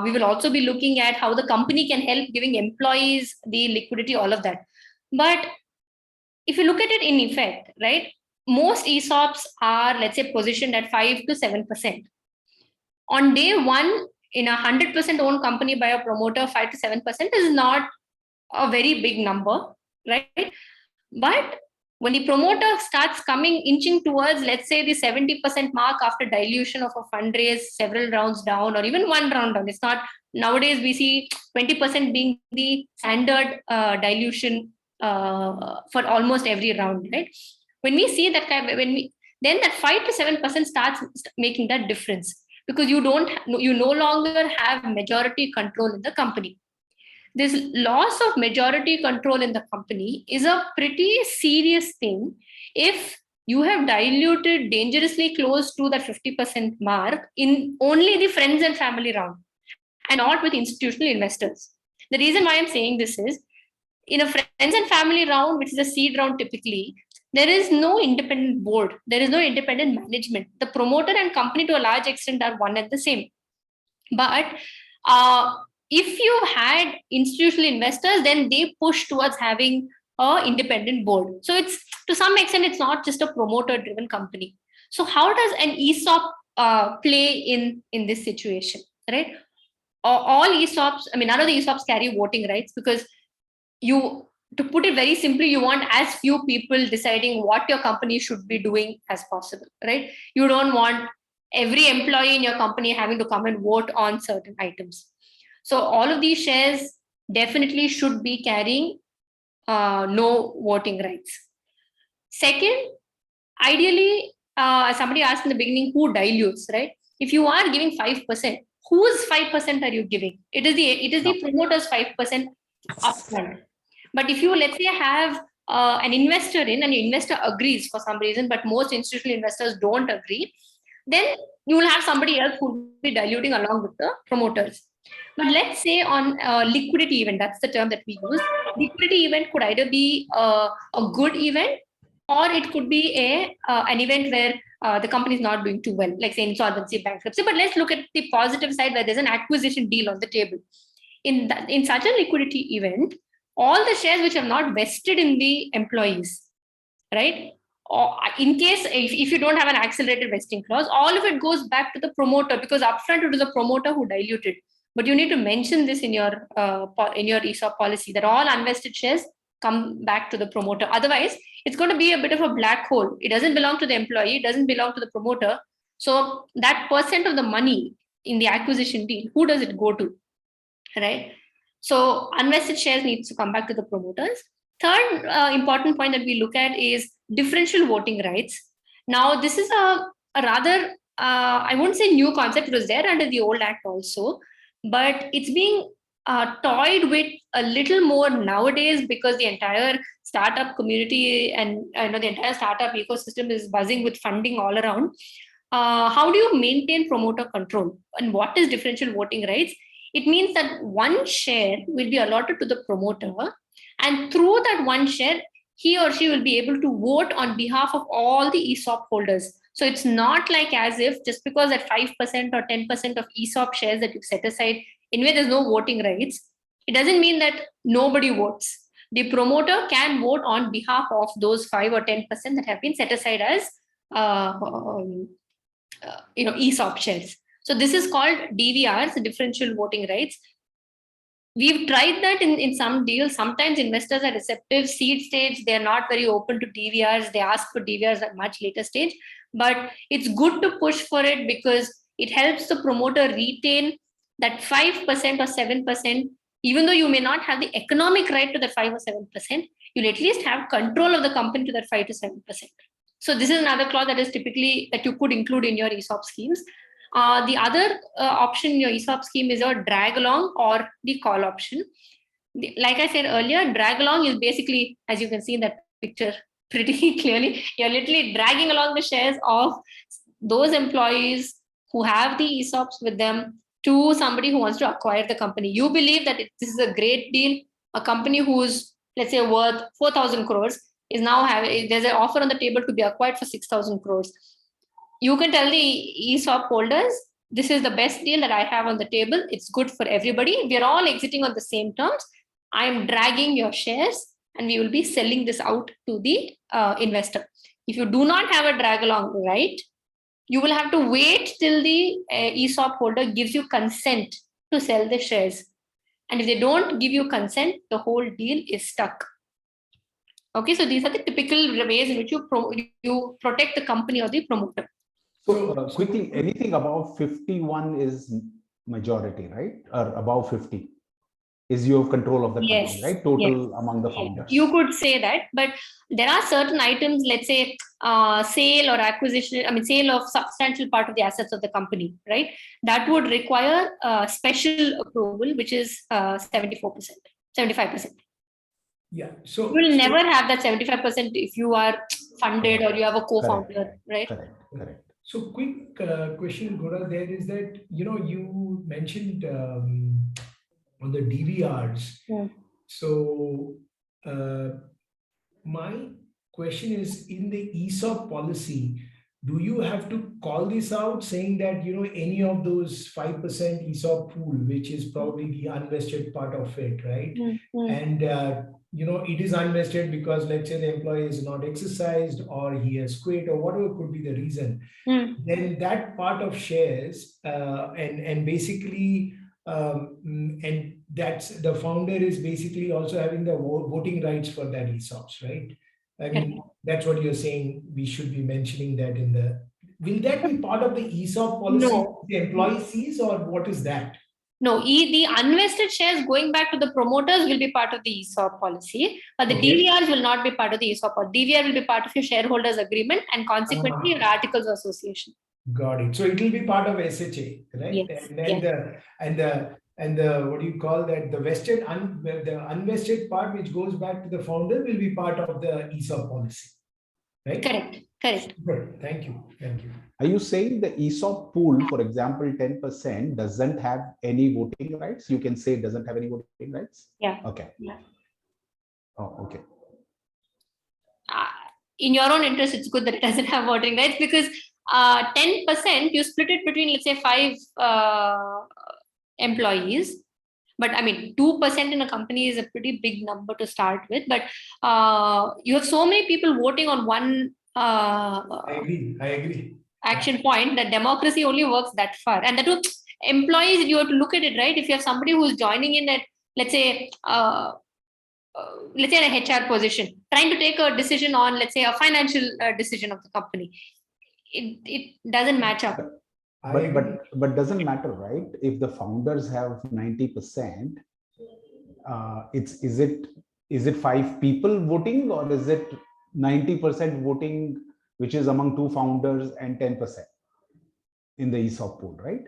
We will also be looking at how the company can help giving employees the liquidity, all of that. But if you look at it in effect, right, most ESOPs are, let's say, positioned at 5 to 7%. On day one, in a 100% owned company by a promoter, 5 to 7% is not a very big number, right? But when the promoter starts inching towards, let's say, the 70% mark after dilution of a fundraise, several rounds down, or even one round down, it's not, nowadays we see 20% being the standard dilution for almost every round, right? When we see that kind, then that 5 to 7% starts making that difference, because you no longer have majority control in the company. This loss of majority control in the company is a pretty serious thing if you have diluted dangerously close to that 50% mark in only the friends and family round and not with institutional investors. The reason why I'm saying this is, in a friends and family round, which is a seed round typically, there is no independent board, there is no independent management. The promoter and company to a large extent are one and the same. But if you had institutional investors, then they push towards having an independent board. So it's, to some extent, it's not just a promoter driven company. So how does an ESOP play in this situation, right? All ESOPs, I mean, none of the ESOPs carry voting rights, because to put it very simply, you want as few people deciding what your company should be doing as possible, right? You don't want every employee in your company having to come and vote on certain items. So all of these shares definitely should be carrying no voting rights. Second, ideally, somebody asked in the beginning, who dilutes, right? If you are giving 5%, whose 5% are you giving? It is the promoter's 5% upfront. But if you, let's say, have an investor in, and the investor agrees for some reason, but most institutional investors don't agree, then you will have somebody else who will be diluting along with the promoters. But let's say on a liquidity event, that's the term that we use. Liquidity event could either be a good event, or it could be an event where the company is not doing too well, like say insolvency, bankruptcy. But let's look at the positive side, where there's an acquisition deal on the table. In such a liquidity event, all the shares which have not vested in the employees, right? Or in case if you don't have an accelerated vesting clause, all of it goes back to the promoter, because upfront it was the promoter who diluted. But you need to mention this in your ESOP policy, that all unvested shares come back to the promoter. Otherwise, it's going to be a bit of a black hole. It doesn't belong to the employee, it doesn't belong to the promoter. So that percent of the money in the acquisition deal, who does it go to, right? So unvested shares needs to come back to the promoters. Third important point that we look at is differential voting rights. Now, this is a rather, I won't say new concept, it was there under the old act also, but it's being toyed with a little more nowadays, because the entire startup community and the entire startup ecosystem is buzzing with funding all around. How do you maintain promoter control? And what is differential voting rights? It means that one share will be allotted to the promoter, and through that one share, he or she will be able to vote on behalf of all the ESOP holders. So it's not like as if just because that 5% or 10% of ESOP shares that you set aside, anyway, there's no voting rights. It doesn't mean that nobody votes. The promoter can vote on behalf of those 5 or 10% that have been set aside as ESOP shares. So this is called DVRs, differential voting rights. We've tried that in some deals. Sometimes investors are receptive. Seed stage, they're not very open to DVRs. They ask for DVRs at much later stage. But it's good to push for it, because it helps the promoter retain that 5% or 7%. Even though you may not have the economic right to that 5 or 7%, you'll at least have control of the company to that 5 to 7%. So this is another clause that is typically that you could include in your ESOP schemes. The other option in your ESOP scheme is your drag along or the call option. Like I said earlier, drag along is basically, as you can see in that picture pretty clearly, you're literally dragging along the shares of those employees who have the ESOPs with them to somebody who wants to acquire the company. You believe that this is a great deal. A company who's, let's say, worth 4,000 crores is now having, there's an offer on the table to be acquired for 6,000 crores. You can tell the ESOP holders, this is the best deal that I have on the table. It's good for everybody. We're all exiting on the same terms. I'm dragging your shares and we will be selling this out to the investor. If you do not have a drag along right, you will have to wait till the ESOP holder gives you consent to sell the shares. And if they don't give you consent, the whole deal is stuck. Okay, so these are the typical ways in which you protect the company or the promoter. So quickly, anything above 51 is majority, right? Or above 50? is you have control of the company, Yes, right? Total yes, among the yes. founders. You could say that, but there are certain items, let's say sale or acquisition, I mean, sale of substantial part of the assets of the company, right? That would require special approval, which is 74%, 75%. Yeah. So You will never have that 75% if you are funded or you have a co-founder, Correct. right? Correct. So quick question, Gora, there is that, you mentioned on the DVRs. Yeah. So my question is, in the ESOP policy, do you have to call this out saying that, any of those 5% ESOP pool, which is probably the unvested part of it, right? And, it is unvested because, let's say, the employee is not exercised or he has quit or whatever could be the reason. Then that part of shares and basically, and that's the founder is basically also having the voting rights for that ESOPs, right? I mean, that's what you're saying. We should be mentioning that in the. Will that be part of the ESOP policy? No. The employee sees, or what is that? No, the unvested shares going back to the promoters will be part of the ESOP policy, but the Okay. DVRs will not be part of the ESOP. Or DVR will be part of your shareholders agreement and consequently your articles of association. Got it. So it will be part of SHA, right? Yes. And then and the what do you call that? The the unvested part, which goes back to the founder, will be part of the ESOP policy, right? Correct. Good. Thank you. Are you saying the ESOP pool, for example, 10% doesn't have any voting rights? You can say it doesn't have any voting rights? Yeah. Okay. Yeah. Oh, okay. In your own interest, it's good that it doesn't have voting rights, because 10% you split it between, let's say, 5 employees. But I mean, 2% in a company is a pretty big number to start with. But you have so many people voting on one I agree. action point that democracy only works that far. And that too, employees, you have to look at it, right? If you have somebody who's joining in at, let's say an HR position, trying to take a decision on, let's say, a financial decision of the company, it doesn't match up. But doesn't matter, right? If the founders have 90%, is it 5 people voting, or is it 90% voting, which is among 2 founders and 10% in the ESOP pool, right?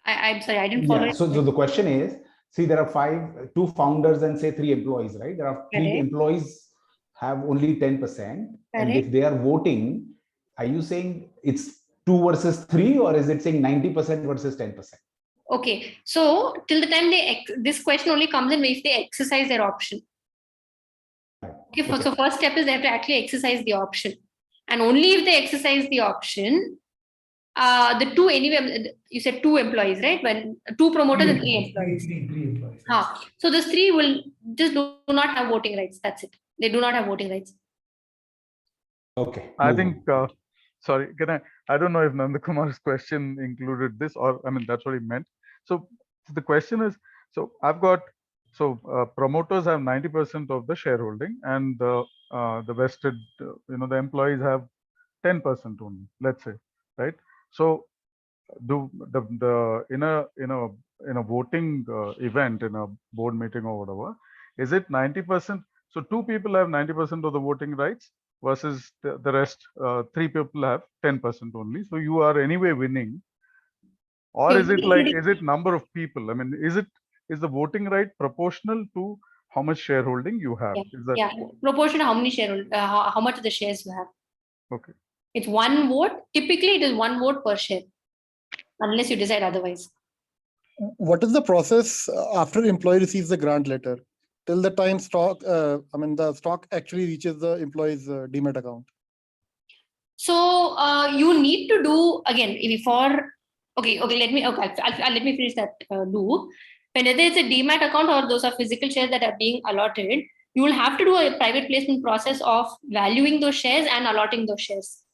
I'm sorry, I didn't follow. Yeah. So the question is, see, there are 2 founders and say 3 employees, right? There are 3 employees have only 10%, and if they are voting, are you saying it's 2 versus 3, or is it saying 90% versus 10%? Okay, so till the time this question only comes in if they exercise their option. Okay, so first step is they have to actually exercise the option, and only if they exercise the option, the 2 anyway. You said 2 employees, right? When 2 promoters and 3 employees. 3 employees. So those 3 will just do not have voting rights. That's it. They do not have voting rights. Okay. I think. Sorry, I don't know if Nandakumar's question included this, or I mean, that's what he meant. So the question is, promoters have 90% of the shareholding, and the vested, the employees have 10% only, let's say, right? So in a voting event, in a board meeting or whatever, is it 90%? So 2 people have 90% of the voting rights, versus the rest, 3 people have 10% only. So you are anyway winning. Or is it number of people? I mean, is the voting right proportional to how much shareholding you have? Yeah, proportional to how many shareholders, how much of the shares you have. Okay. It's 1 vote. Typically, it is 1 vote per share, unless you decide otherwise. What is the process after the employee receives the grant letter? Till the time the stock actually reaches the employee's demat account. So you need to do again let me finish that loop. Whether it's a demat account or those are physical shares that are being allotted, you will have to do a private placement process of valuing those shares and allotting those shares.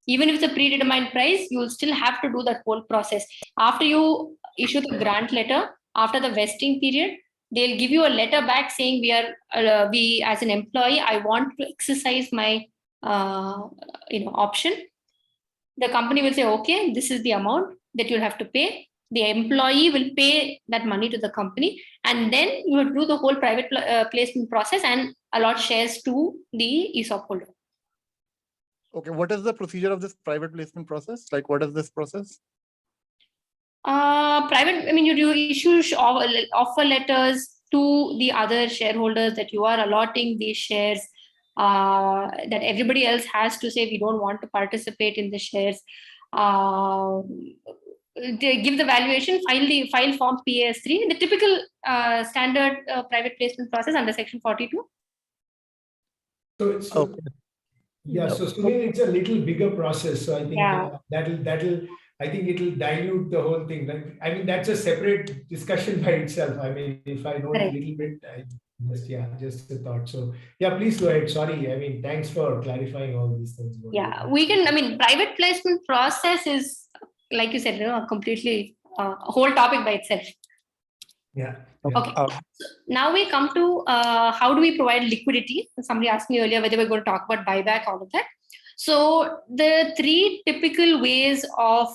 Even if it's a predetermined price, you will still have to do that whole process. After you issue the grant letter, after the vesting period, they'll give you a letter back saying we as an employee, I want to exercise my option. The company will say, okay, this is the amount that you'll have to pay. The employee will pay that money to the company, and then you will do the whole private placement process and allot shares to the ESOP holder. Okay, what is the procedure of this private placement process? Like, what is this process? Private, I mean, you issue offer letters to the other shareholders that you are allotting these shares, that everybody else has to say we don't want to participate in the shares. They give the valuation, file form PAS3, the typical standard private placement process under Section 42. So Okay. yeah, so Sunil, it's a little bigger process. So I think Yeah. that'll I think it'll dilute the whole thing. Like, I mean, that's a separate discussion by itself. I mean, if I know it a little bit, just a thought. So yeah, please go ahead. Sorry. I mean, thanks for clarifying all these things. Yeah, we can, I mean, private placement process is, like you said, you know, a completely a whole topic by itself. Yeah. Okay. Now we come to how do we provide liquidity? Somebody asked me earlier whether we're going to talk about buyback, all of that. So the three typical ways of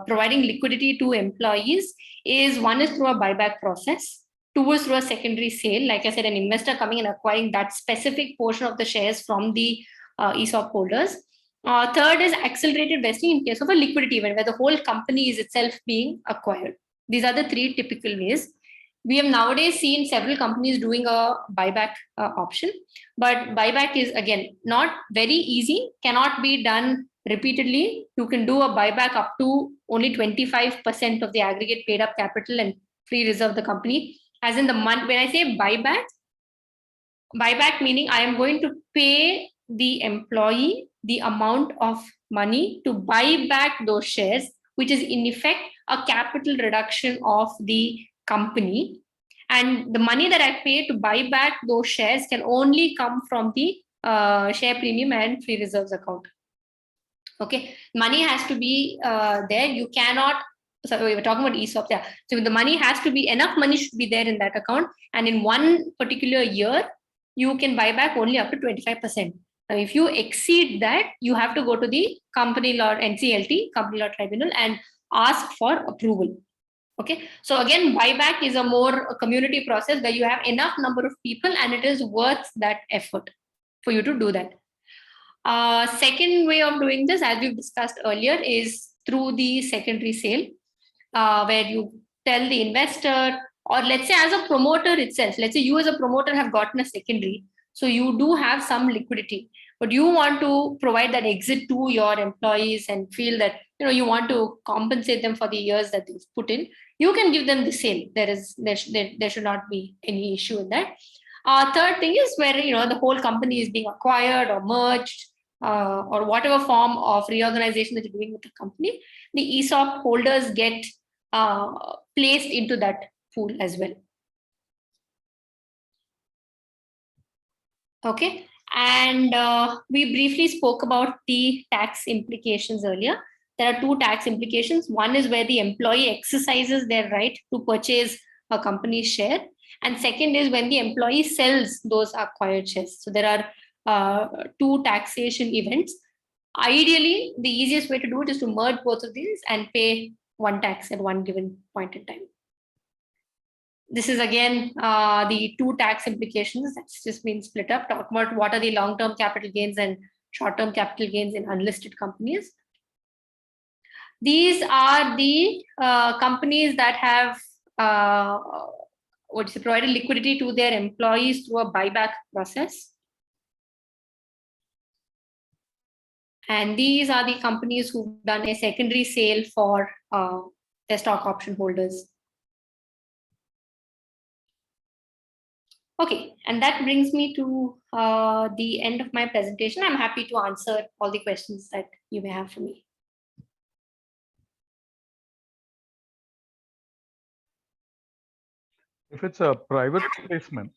providing liquidity to employees is, one is through a buyback process, two is through a secondary sale. Like I said, an investor coming and acquiring that specific portion of the shares from the ESOP holders. Third is accelerated vesting in case of a liquidity event where the whole company is itself being acquired. These are the three typical ways. We have nowadays seen several companies doing a buyback option, but buyback is, again, not very easy, cannot be done repeatedly. You can do a buyback up to only 25% of the aggregate paid up capital and free reserve the company. As in the month, when I say buyback meaning I am going to pay the employee the amount of money to buy back those shares, which is in effect a capital reduction of the company. And the money that I pay to buy back those shares can only come from the share premium and free reserves account. Okay, money has to be there. You cannot, so we were talking about ESOP. Yeah, so the money has to be, enough money should be there in that account. And in one particular year, you can buy back only up to 25%. Now, if you exceed that, you have to go to the company law, NCLT, company law tribunal, and ask for approval. Okay, so again, buyback is a more community process where you have enough number of people and it is worth that effort for you to do that. Second way of doing this, as we've discussed earlier, is through the secondary sale, where you tell the investor, or let's say as a promoter itself, let's say you as a promoter have gotten a secondary, so you do have some liquidity, but you want to provide that exit to your employees and feel that, you know, you want to compensate them for the years that they've put in. You can give them the sale. There should not be any issue in that. Third thing is where, you know, the whole company is being acquired or merged, or whatever form of reorganization that you're doing with the company, the ESOP holders get placed into that pool as well. Okay, and we briefly spoke about the tax implications earlier. There are two tax implications. One is where the employee exercises their right to purchase a company's share. And second is when the employee sells those acquired shares. So there are two taxation events. Ideally, the easiest way to do it is to merge both of these and pay one tax at one given point in time. This is again the two tax implications that's just been split up. Talk about what are the long-term capital gains and short-term capital gains in unlisted companies. These are the companies that have provided liquidity to their employees through a buyback process. And these are the companies who've done a secondary sale for their stock option holders. Okay, and that brings me to the end of my presentation. I'm happy to answer all the questions that you may have for me. If it's a private placement,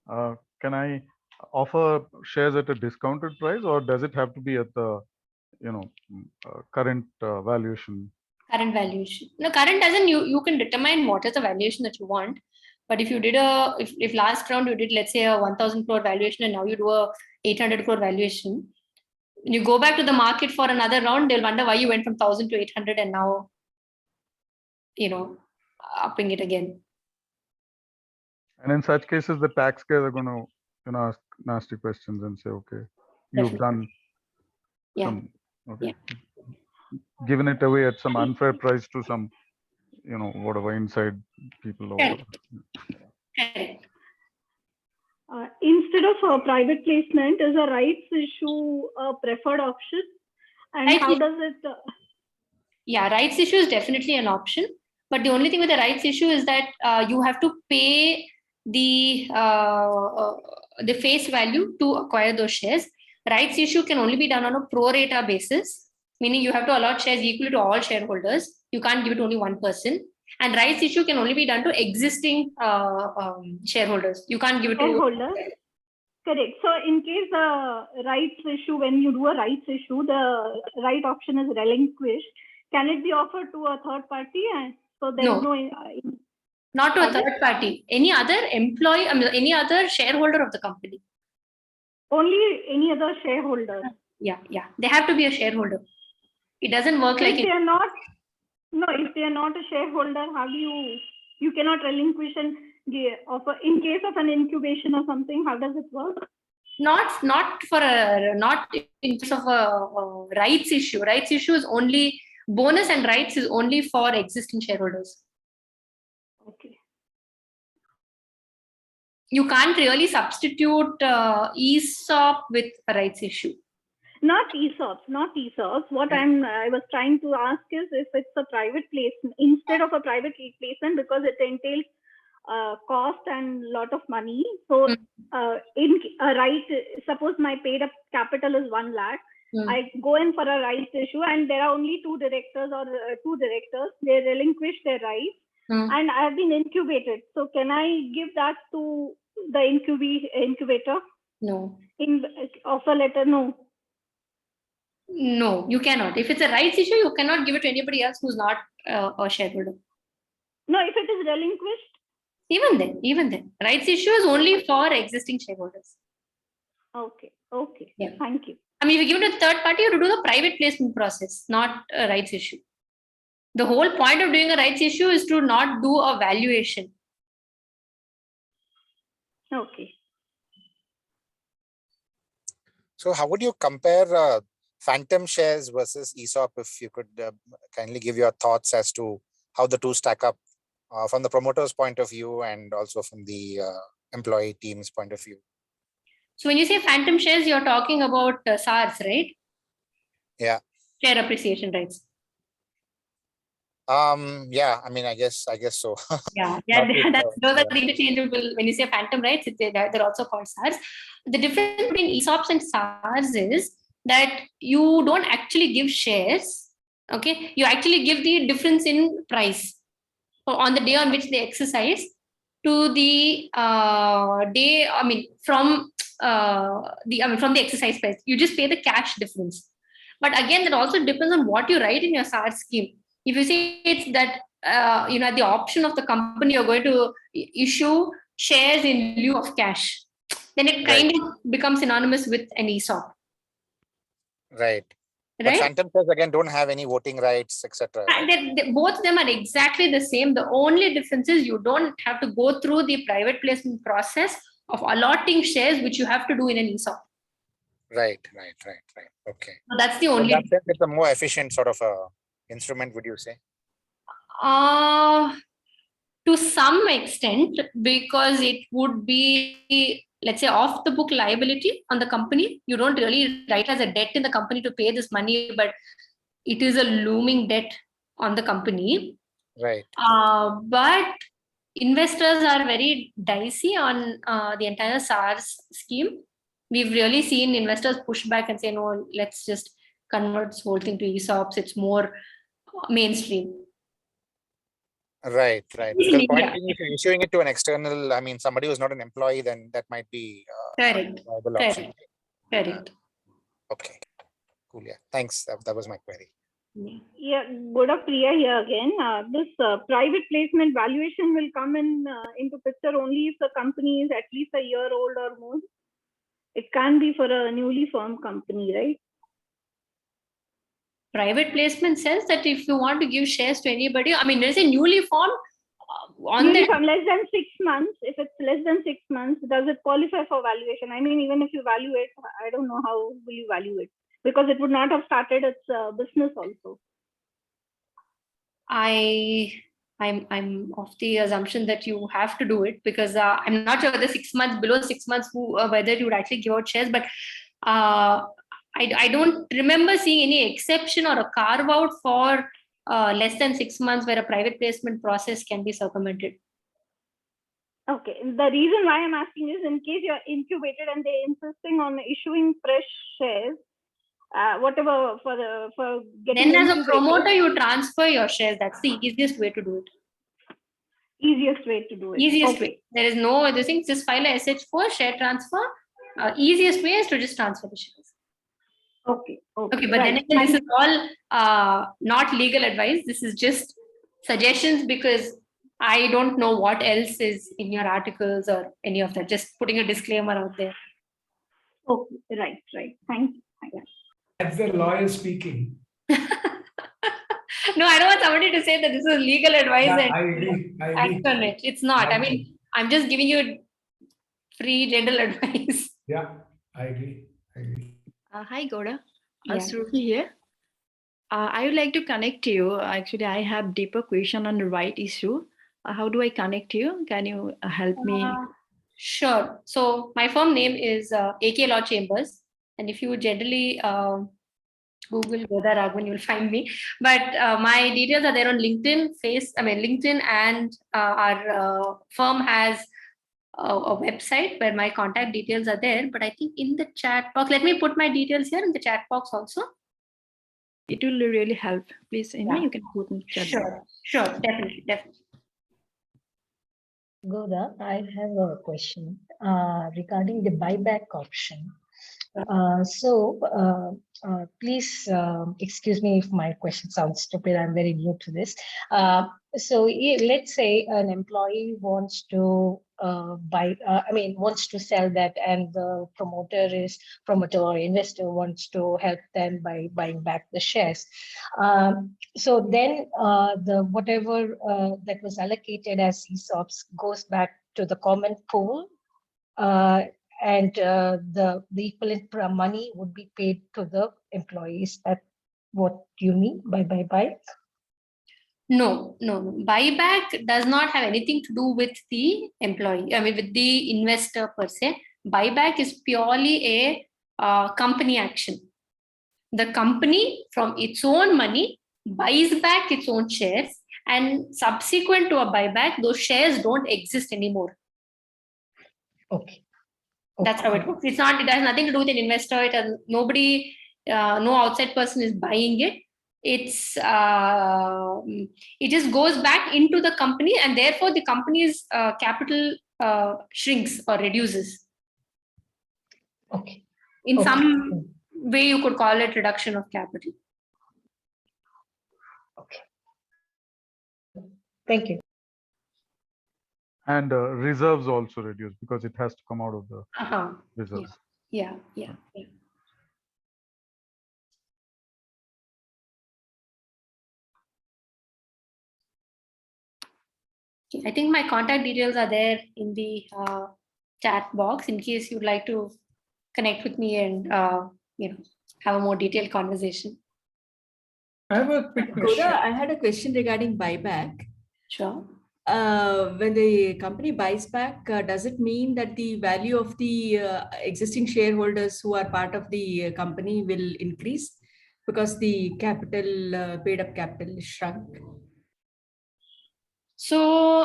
can I offer shares at a discounted price, or does it have to be at the, you know, current valuation? Current valuation. No, current doesn't. You can determine what is the valuation that you want. But if you did if last round you did, let's say, a 1,000 crore valuation, and now you do a 800 crore valuation, when you go back to the market for another round, they'll wonder why you went from 1,000 to 800 and now upping it again. And in such cases, the tax guys are going to, ask nasty questions and say, okay, you've done some, given it away at some unfair price to some, whatever inside people or whatever. Correct. Instead of a private placement, is a rights issue a preferred option? And how does it? Yeah, rights issue is definitely an option. But the only thing with the rights issue is that you have to pay the face value to acquire those shares. Rights issue can only be done on a pro rata basis, meaning you have to allot shares equally to all shareholders. You can't give it to only one person. And rights issue can only be done to existing shareholders. You can't give it to shareholders. Correct. So in case the rights issue, when you do a rights issue, the right option is relinquished. Can it be offered to a third party? And so there is no. Not to a third party. Any other employee, any other shareholder of the company. Only any other shareholder. Yeah. They have to be a shareholder. It doesn't work like if they are not. No, if they are not a shareholder, how do you cannot relinquish and offer in case of an incubation or something? How does it work? Not in case of a rights issue. Rights issue is only bonus, and rights is only for existing shareholders. Okay. You can't really substitute ESOP with a rights issue. Not ESOPs. What I was trying to ask is if it's a private placement instead of a private placement, because it entails cost and lot of money. So in a right, suppose my paid up capital is 1 lakh. I go in for a rights issue and there are only two directors. They relinquish their rights and I have been incubated. So can I give that to the incubator? No. In offer letter, no. No, you cannot. If it's a rights issue, you cannot give it to anybody else who's not a shareholder. No, if it is relinquished? Even then. Rights issue is only for existing shareholders. Okay. Yeah. Thank you. If you give it to a third party, you have to do the private placement process, not a rights issue. The whole point of doing a rights issue is to not do a valuation. Okay. So how would you compare phantom shares versus ESOP, if you could kindly give your thoughts as to how the two stack up from the promoter's point of view and also from the employee team's point of view? So when you say phantom shares, you're talking about SARs, right? Yeah. Share appreciation rights. Yeah, I guess so. Yeah, those are interchangeable. When you say phantom rights, they're also called SARs. The difference between ESOPs and SARs is that you don't actually give shares. Okay, you actually give the difference in price on the day on which they exercise to the day. From the exercise price, you just pay the cash difference. But again, that also depends on what you write in your SAR scheme. If you say it's that at the option of the company, you're going to issue shares in lieu of cash, then it kind of becomes synonymous with an ESOP. Right. But phantom shares again don't have any voting rights, etc. Both of them are exactly the same. The only difference is you don't have to go through the private placement process of allotting shares, which you have to do in an ESOP. Right. Okay. So that's the only. That sense, it's a more efficient sort of instrument, would you say? To some extent, because it would be, let's say, off the book liability on the company. You don't really write as a debt in the company to pay this money, but it is a looming debt on the company. Right. But investors are very dicey on the entire SARS scheme. We've really seen investors push back and say, no, let's just convert this whole thing to ESOPs. It's more mainstream. Right. The point being, if you're issuing it to an external, somebody who's not an employee, then that might be Correct. Option. Correct. Okay. Cool. Yeah. Thanks. That was my query. Yeah, Goda Priya here again. This private placement valuation will come into picture only if the company is at least a year old or more. It can't be for a newly formed company, right? Private placement says that if you want to give shares to anybody, I mean, there's a newly formed on the from less than 6 months. If it's less than 6 months, does it qualify for valuation? I mean, even if you value it, I don't know how will you value it, because it would not have started its business also. I'm of the assumption that you have to do it, because I'm not sure whether 6 months, below 6 months, whether you would actually give out shares, but I don't remember seeing any exception or a carve out for less than 6 months where a private placement process can be circumvented. Okay. The reason why I'm asking is in case you're incubated and they're insisting on issuing fresh shares, whatever for getting. Then as a promoter, you transfer your shares. That's the easiest way to do it. Easiest way to do it. Easiest way. There is no other thing. Just file a SH4 share transfer. Easiest way is to just transfer the shares. Okay. Okay, but then again, this is all not legal advice. This is just suggestions, because I don't know what else is in your articles or any of that. Just putting a disclaimer out there. Okay, right. Thank you. That's the lawyer speaking. No, I don't want somebody to say that this is legal advice and I agree. act on it. It's not. I mean, I'm just giving you free general advice. Yeah, I agree. Hi, Goda. Yeah. Suruchi here. I would like to connect to you. Actually, I have deeper question on the right issue. How do I connect you? Can you help me? Sure. So my firm name is AK Law Chambers, and if you generally Google Goda Raghavan, you'll find me. But my details are there on LinkedIn, LinkedIn, and our firm has a website where my contact details are there. But I think in the chat box, let me put my details here in the chat box also. It will really help. Please, you can put in the chat box. Sure, definitely. Goda, I have a question regarding the buyback option. Please excuse me if my question sounds stupid. I'm very new to this. Let's say an employee wants to wants to sell that, and the promoter or investor wants to help them by buying back the shares. So then the whatever that was allocated as ESOPs goes back to the common pool. And the equivalent money would be paid to the employees. That's what you mean by buyback? No. Buyback does not have anything to do with the employee, with the investor per se. Buyback is purely a company action. The company, from its own money, buys back its own shares, and subsequent to a buyback, those shares don't exist anymore. Okay. That's how it works. It has nothing to do with an investor. No outside person is buying it. It just goes back into the company, and therefore the company's capital shrinks or reduces. Okay. In some way, you could call it reduction of capital. Okay. Thank you. And reserves also reduce because it has to come out of the reserves. Yeah. I think my contact details are there in the chat box in case you'd like to connect with me and have a more detailed conversation. I have a quick question. Goda, I had a question regarding buyback. Sure. When the company buys back, does it mean that the value of the existing shareholders who are part of the company will increase because the capital, paid up capital is shrunk? So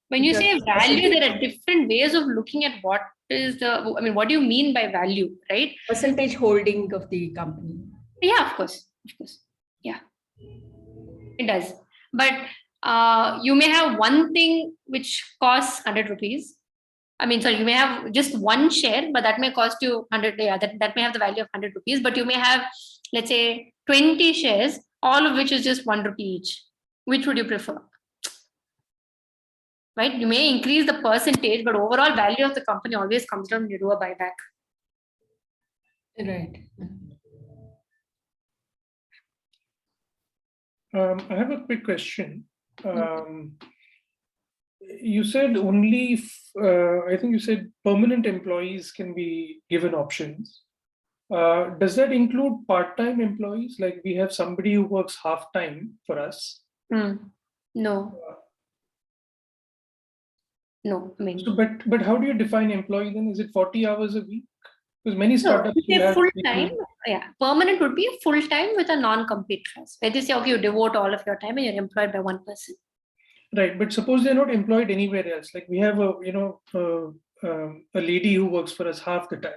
when you say value, there are different ways of looking at what do you mean by value, right? Percentage holding of the company. Yeah, of course. Yeah, it does. But you may have one thing which costs 100 rupees. You may have just one share, but that may cost you 100. Yeah, that may have the value of 100 rupees. But you may have, let's say, 20 shares, all of which is just 1 rupee each. Which would you prefer? Right? You may increase the percentage, but overall value of the company always comes down when you do a buyback. Right. I have a quick question. You said only, I think you said permanent employees can be given options. Does that include part-time employees? Like we have somebody who works half-time for us. No. No, I mean. So, but how do you define employee then? Is it 40 hours a week? Because many No, startups will have full-time. Yeah, permanent would be a full-time with a non-compete clause. Where they say, okay, you devote all of your time and you're employed by one person. Right, but suppose they're not employed anywhere else. Like we have a a lady who works for us half the time,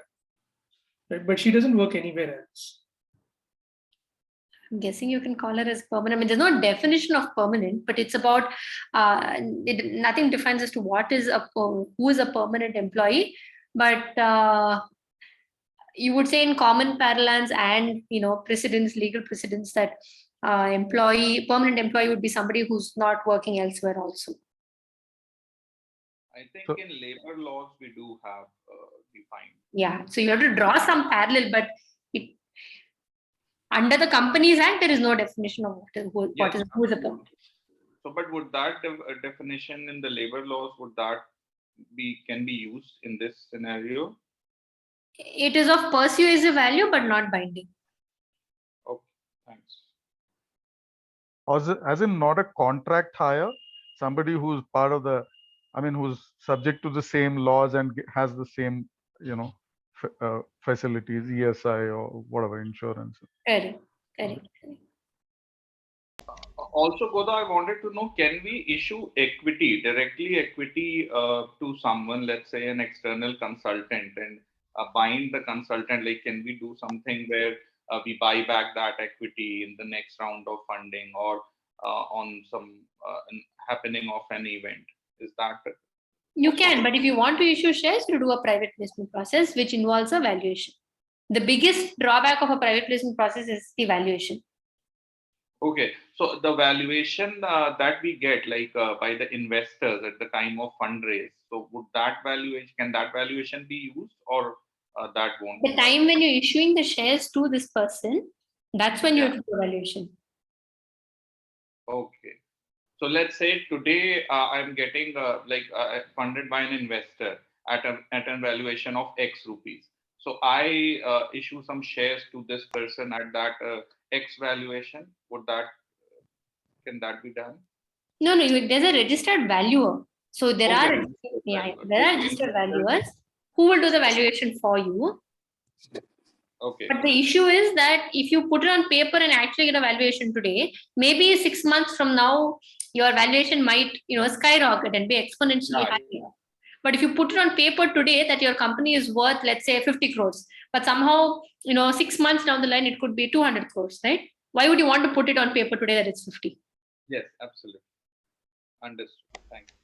right? But she doesn't work anywhere else. I'm guessing you can call her as permanent. I mean, there's no definition of permanent, but it's about nothing defines as to what is who is a permanent employee. But you would say in common parlance and precedents, legal precedents, that permanent employee would be somebody who's not working elsewhere also. I think in labor laws we do have defined. Yeah, so you have to draw some parallel, but under the Companies Act, there is no definition of who is a permanent. So, but would that definition in the labor laws, can be used in this scenario? It is of persuasive value, but not binding. Okay, thanks. As in not a contract hire, somebody who's part of the, who's subject to the same laws and has the same, facilities, ESI or whatever, insurance. Correct. Also, Goda, I wanted to know, can we issue directly equity to someone, let's say an external consultant, and bind the consultant? Like, can we do something where we buy back that equity in the next round of funding or on some happening of an event? Is that? You can, but if you want to issue shares, you do a private placement process, which involves a valuation. The biggest drawback of a private placement process is the valuation. Okay, so the valuation that we get, like by the investors at the time of fundraise, so can that valuation be used, or that won't? The time when you're issuing the shares to this person, that's when you do the valuation. Okay. So let's say today I'm getting funded by an investor at a valuation of X rupees. So I issue some shares to this person at that X valuation. Can that be done? No, there's a registered valuer. So there are registered valuers who will do the valuation for you. Okay. But the issue is that if you put it on paper and actually get a valuation today, maybe 6 months from now, your valuation might, skyrocket and be exponentially higher. But if you put it on paper today that your company is worth, let's say 50 crores, but somehow, 6 months down the line, it could be 200 crores, right? Why would you want to put it on paper today that it's 50? Yes, absolutely. Understood. Thank you.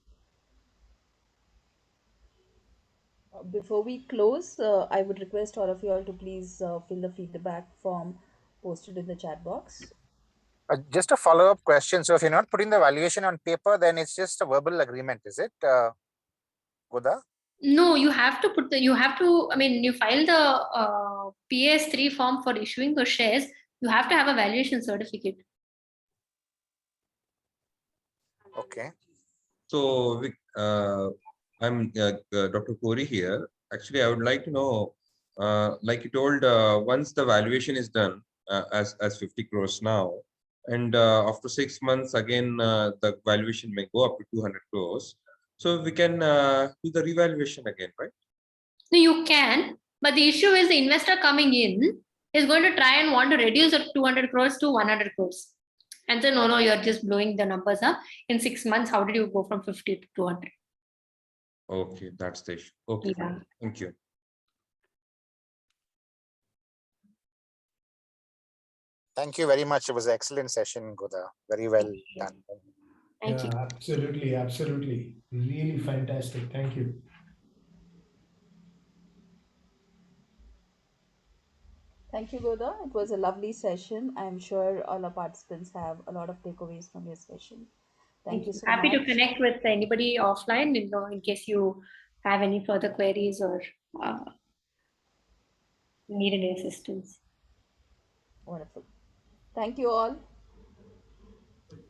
Before we close, I would request all of you all to please fill the feedback form posted in the chat box. Just a follow-up question. So if you're not putting the valuation on paper, then it's just a verbal agreement, is it, Goda? No, you have to you file the PS3 form for issuing those shares, you have to have a valuation certificate. Okay. So, I'm Dr. Kori here. Actually, I would like to know, like you told, once the valuation is done as 50 crores now, and after 6 months, again, the valuation may go up to 200 crores. So we can do the revaluation again, right? No, you can, but the issue is the investor coming in is going to try and want to reduce the 200 crores to 100 crores. And say, no, you're just blowing the numbers up. In 6 months, how did you go from 50 to 200? Okay, that's the issue. Okay, yeah. Thank you. Thank you very much. It was an excellent session, Goda. Very well done. Thank you. Absolutely. Really fantastic. Thank you. Thank you, Goda. It was a lovely session. I'm sure all our participants have a lot of takeaways from your session. Thank you so much. Happy to connect with anybody offline, in case you have any further queries or need any assistance. Wonderful. Thank you all.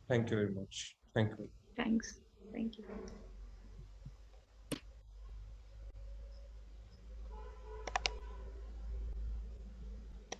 Thank you very much. Thank you. Thanks. Thank you.